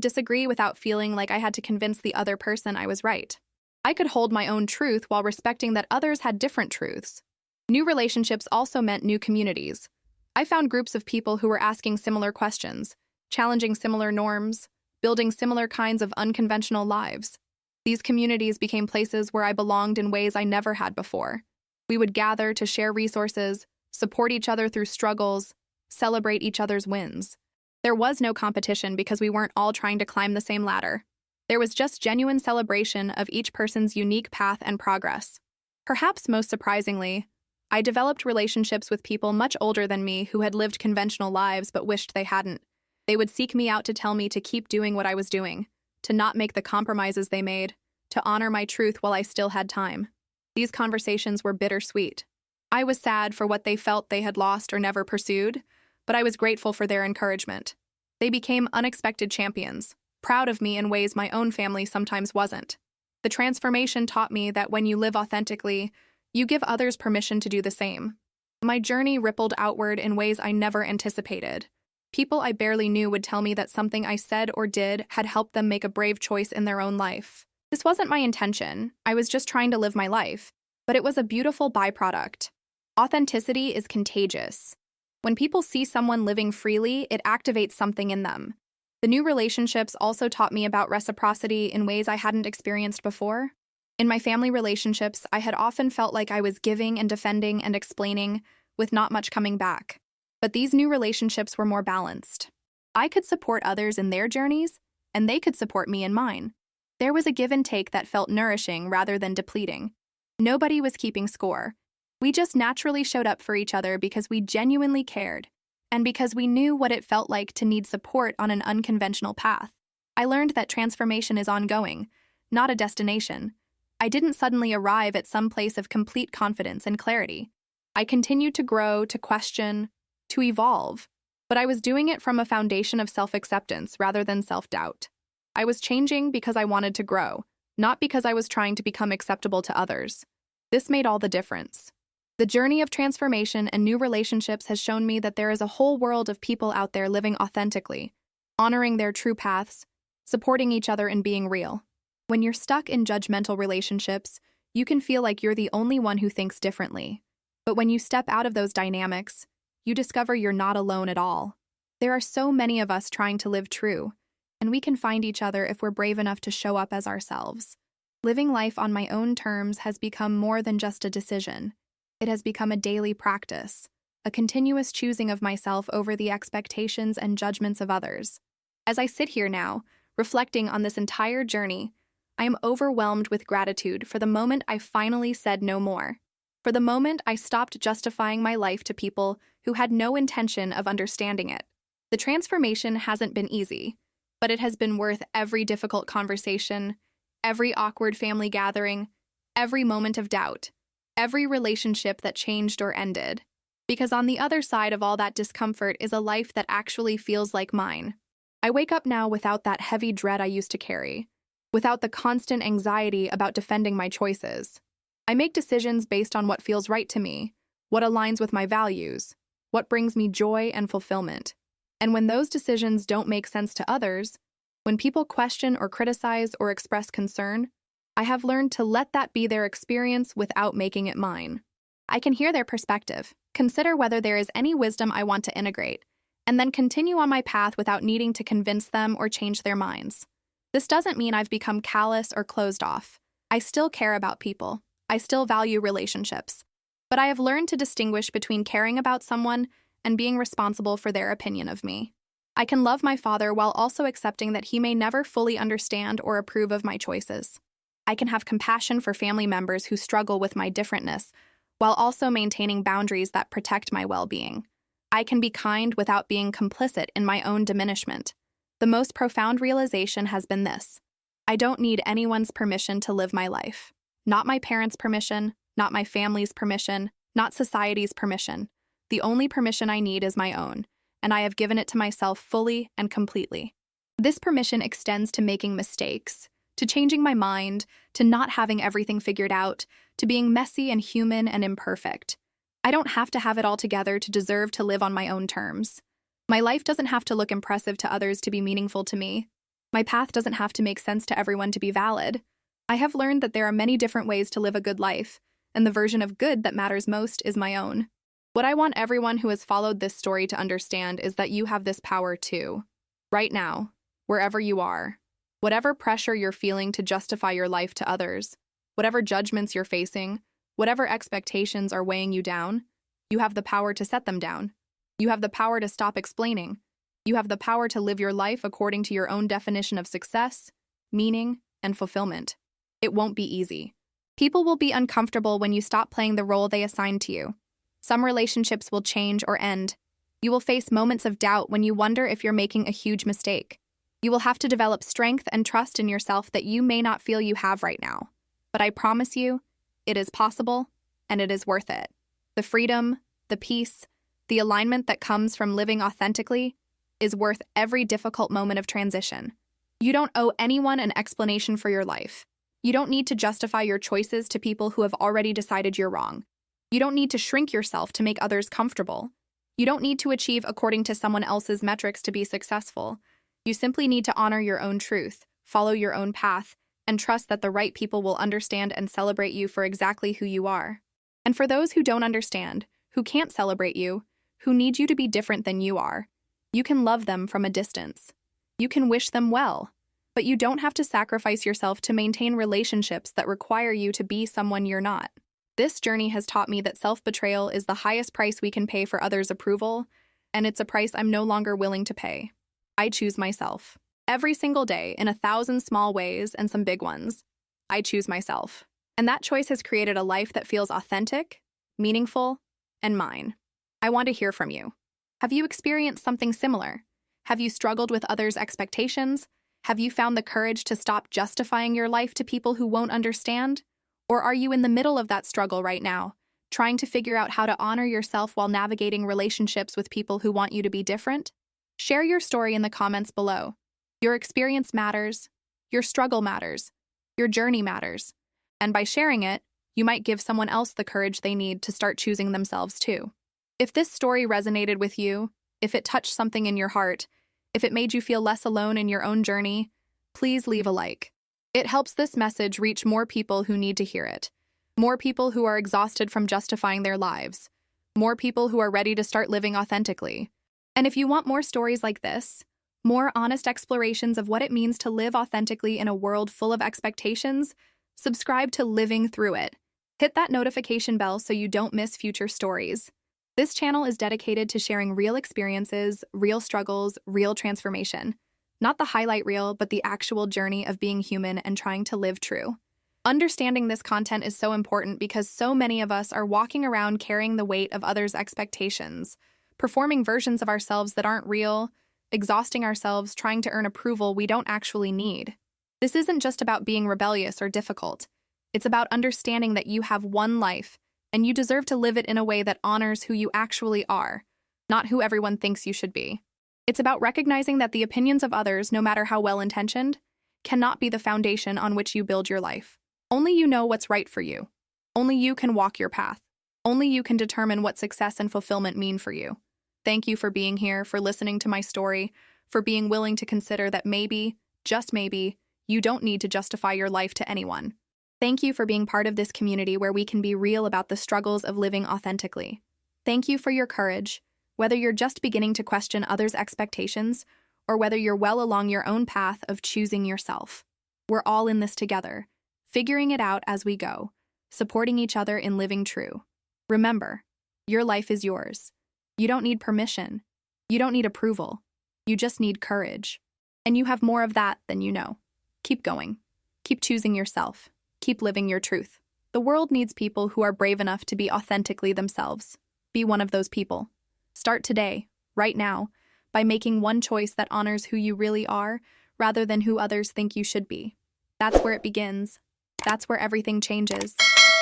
disagree without feeling like I had to convince the other person I was right. I could hold my own truth while respecting that others had different truths. New relationships also meant new communities. I found groups of people who were asking similar questions, challenging similar norms, building similar kinds of unconventional lives. These communities became places where I belonged in ways I never had before. We would gather to share resources, support each other through struggles, celebrate each other's wins. There was no competition because we weren't all trying to climb the same ladder. There was just genuine celebration of each person's unique path and progress. Perhaps most surprisingly, I developed relationships with people much older than me who had lived conventional lives but wished they hadn't. They would seek me out to tell me to keep doing what I was doing, to not make the compromises they made, to honor my truth while I still had time. These conversations were bittersweet. I was sad for what they felt they had lost or never pursued, but I was grateful for their encouragement. They became unexpected champions, proud of me in ways my own family sometimes wasn't. The transformation taught me that when you live authentically, you give others permission to do the same. My journey rippled outward in ways I never anticipated. People I barely knew would tell me that something I said or did had helped them make a brave choice in their own life. This wasn't my intention. I was just trying to live my life. But it was a beautiful byproduct. Authenticity is contagious. When people see someone living freely, it activates something in them. The new relationships also taught me about reciprocity in ways I hadn't experienced before. In my family relationships, I had often felt like I was giving and defending and explaining, with not much coming back. But these new relationships were more balanced. I could support others in their journeys, and they could support me in mine. There was a give and take that felt nourishing rather than depleting. Nobody was keeping score. We just naturally showed up for each other because we genuinely cared, and because we knew what it felt like to need support on an unconventional path. I learned that transformation is ongoing, not a destination. I didn't suddenly arrive at some place of complete confidence and clarity. I continued to grow, to question, to evolve, but I was doing it from a foundation of self-acceptance rather than self-doubt. I was changing because I wanted to grow, not because I was trying to become acceptable to others. This made all the difference. The journey of transformation and new relationships has shown me that there is a whole world of people out there living authentically, honoring their true paths, supporting each other and being real. When you're stuck in judgmental relationships, you can feel like you're the only one who thinks differently. But when you step out of those dynamics, you discover you're not alone at all. There are so many of us trying to live true, and we can find each other if we're brave enough to show up as ourselves. Living life on my own terms has become more than just a decision. It has become a daily practice, a continuous choosing of myself over the expectations and judgments of others. As I sit here now, reflecting on this entire journey, I am overwhelmed with gratitude for the moment I finally said no more. For the moment I stopped justifying my life to people who had no intention of understanding it. The transformation hasn't been easy, but it has been worth every difficult conversation, every awkward family gathering, every moment of doubt, every relationship that changed or ended. Because on the other side of all that discomfort is a life that actually feels like mine. I wake up now without that heavy dread I used to carry, without the constant anxiety about defending my choices. I make decisions based on what feels right to me, what aligns with my values, what brings me joy and fulfillment. And when those decisions don't make sense to others, when people question or criticize or express concern, I have learned to let that be their experience without making it mine. I can hear their perspective, consider whether there is any wisdom I want to integrate, and then continue on my path without needing to convince them or change their minds. This doesn't mean I've become callous or closed off. I still care about people. I still value relationships. But I have learned to distinguish between caring about someone and being responsible for their opinion of me. I can love my father while also accepting that he may never fully understand or approve of my choices. I can have compassion for family members who struggle with my differentness, while also maintaining boundaries that protect my well-being. I can be kind without being complicit in my own diminishment. The most profound realization has been this: I don't need anyone's permission to live my life. Not my parents' permission, not my family's permission, not society's permission. The only permission I need is my own, and I have given it to myself fully and completely. This permission extends to making mistakes, to changing my mind, to not having everything figured out, to being messy and human and imperfect. I don't have to have it all together to deserve to live on my own terms. My life doesn't have to look impressive to others to be meaningful to me. My path doesn't have to make sense to everyone to be valid. I have learned that there are many different ways to live a good life, and the version of good that matters most is my own. What I want everyone who has followed this story to understand is that you have this power too. Right now, wherever you are, whatever pressure you're feeling to justify your life to others, whatever judgments you're facing, whatever expectations are weighing you down, you have the power to set them down. You have the power to stop explaining. You have the power to live your life according to your own definition of success, meaning, and fulfillment. It won't be easy. People will be uncomfortable when you stop playing the role they assigned to you. Some relationships will change or end. You will face moments of doubt when you wonder if you're making a huge mistake. You will have to develop strength and trust in yourself that you may not feel you have right now. But I promise you, it is possible, and it is worth it. The freedom, the peace, the alignment that comes from living authentically is worth every difficult moment of transition. You don't owe anyone an explanation for your life. You don't need to justify your choices to people who have already decided you're wrong. You don't need to shrink yourself to make others comfortable. You don't need to achieve according to someone else's metrics to be successful. You simply need to honor your own truth, follow your own path, and trust that the right people will understand and celebrate you for exactly who you are. And for those who don't understand, who can't celebrate you, who need you to be different than you are, you can love them from a distance. You can wish them well. But you don't have to sacrifice yourself to maintain relationships that require you to be someone you're not. This journey has taught me that self-betrayal is the highest price we can pay for others' approval, and it's a price I'm no longer willing to pay. I choose myself. Every single day, in 1,000 small ways and some big ones, I choose myself. And that choice has created a life that feels authentic, meaningful, and mine. I want to hear from you. Have you experienced something similar? Have you struggled with others' expectations? Have you found the courage to stop justifying your life to people who won't understand? Or are you in the middle of that struggle right now, trying to figure out how to honor yourself while navigating relationships with people who want you to be different? Share your story in the comments below. Your experience matters, your struggle matters, your journey matters. And by sharing it, you might give someone else the courage they need to start choosing themselves too. If this story resonated with you, if it touched something in your heart, if it made you feel less alone in your own journey, please leave a like. It helps this message reach more people who need to hear it. More people who are exhausted from justifying their lives. More people who are ready to start living authentically. And if you want more stories like this, more honest explorations of what it means to live authentically in a world full of expectations, subscribe to Living Through It. Hit that notification bell so you don't miss future stories. This channel is dedicated to sharing real experiences, real struggles, real transformation. Not the highlight reel, but the actual journey of being human and trying to live true. Understanding this content is so important because so many of us are walking around carrying the weight of others' expectations, performing versions of ourselves that aren't real, exhausting ourselves trying to earn approval we don't actually need. This isn't just about being rebellious or difficult. It's about understanding that you have one life, and you deserve to live it in a way that honors who you actually are, not who everyone thinks you should be. It's about recognizing that the opinions of others, no matter how well-intentioned, cannot be the foundation on which you build your life. Only you know what's right for you. Only you can walk your path. Only you can determine what success and fulfillment mean for you. Thank you for being here, for listening to my story, for being willing to consider that maybe, just maybe, you don't need to justify your life to anyone. Thank you for being part of this community where we can be real about the struggles of living authentically. Thank you for your courage, whether you're just beginning to question others' expectations or whether you're well along your own path of choosing yourself. We're all in this together, figuring it out as we go, supporting each other in living true. Remember, your life is yours. You don't need permission. You don't need approval. You just need courage. And you have more of that than you know. Keep going. Keep choosing yourself. Keep living your truth. The world needs people who are brave enough to be authentically themselves. Be one of those people. Start today, right now, by making one choice that honors who you really are rather than who others think you should be. That's where it begins. That's where everything changes.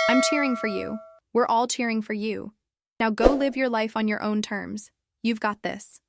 I'm cheering for you. We're all cheering for you. Now go live your life on your own terms. You've got this.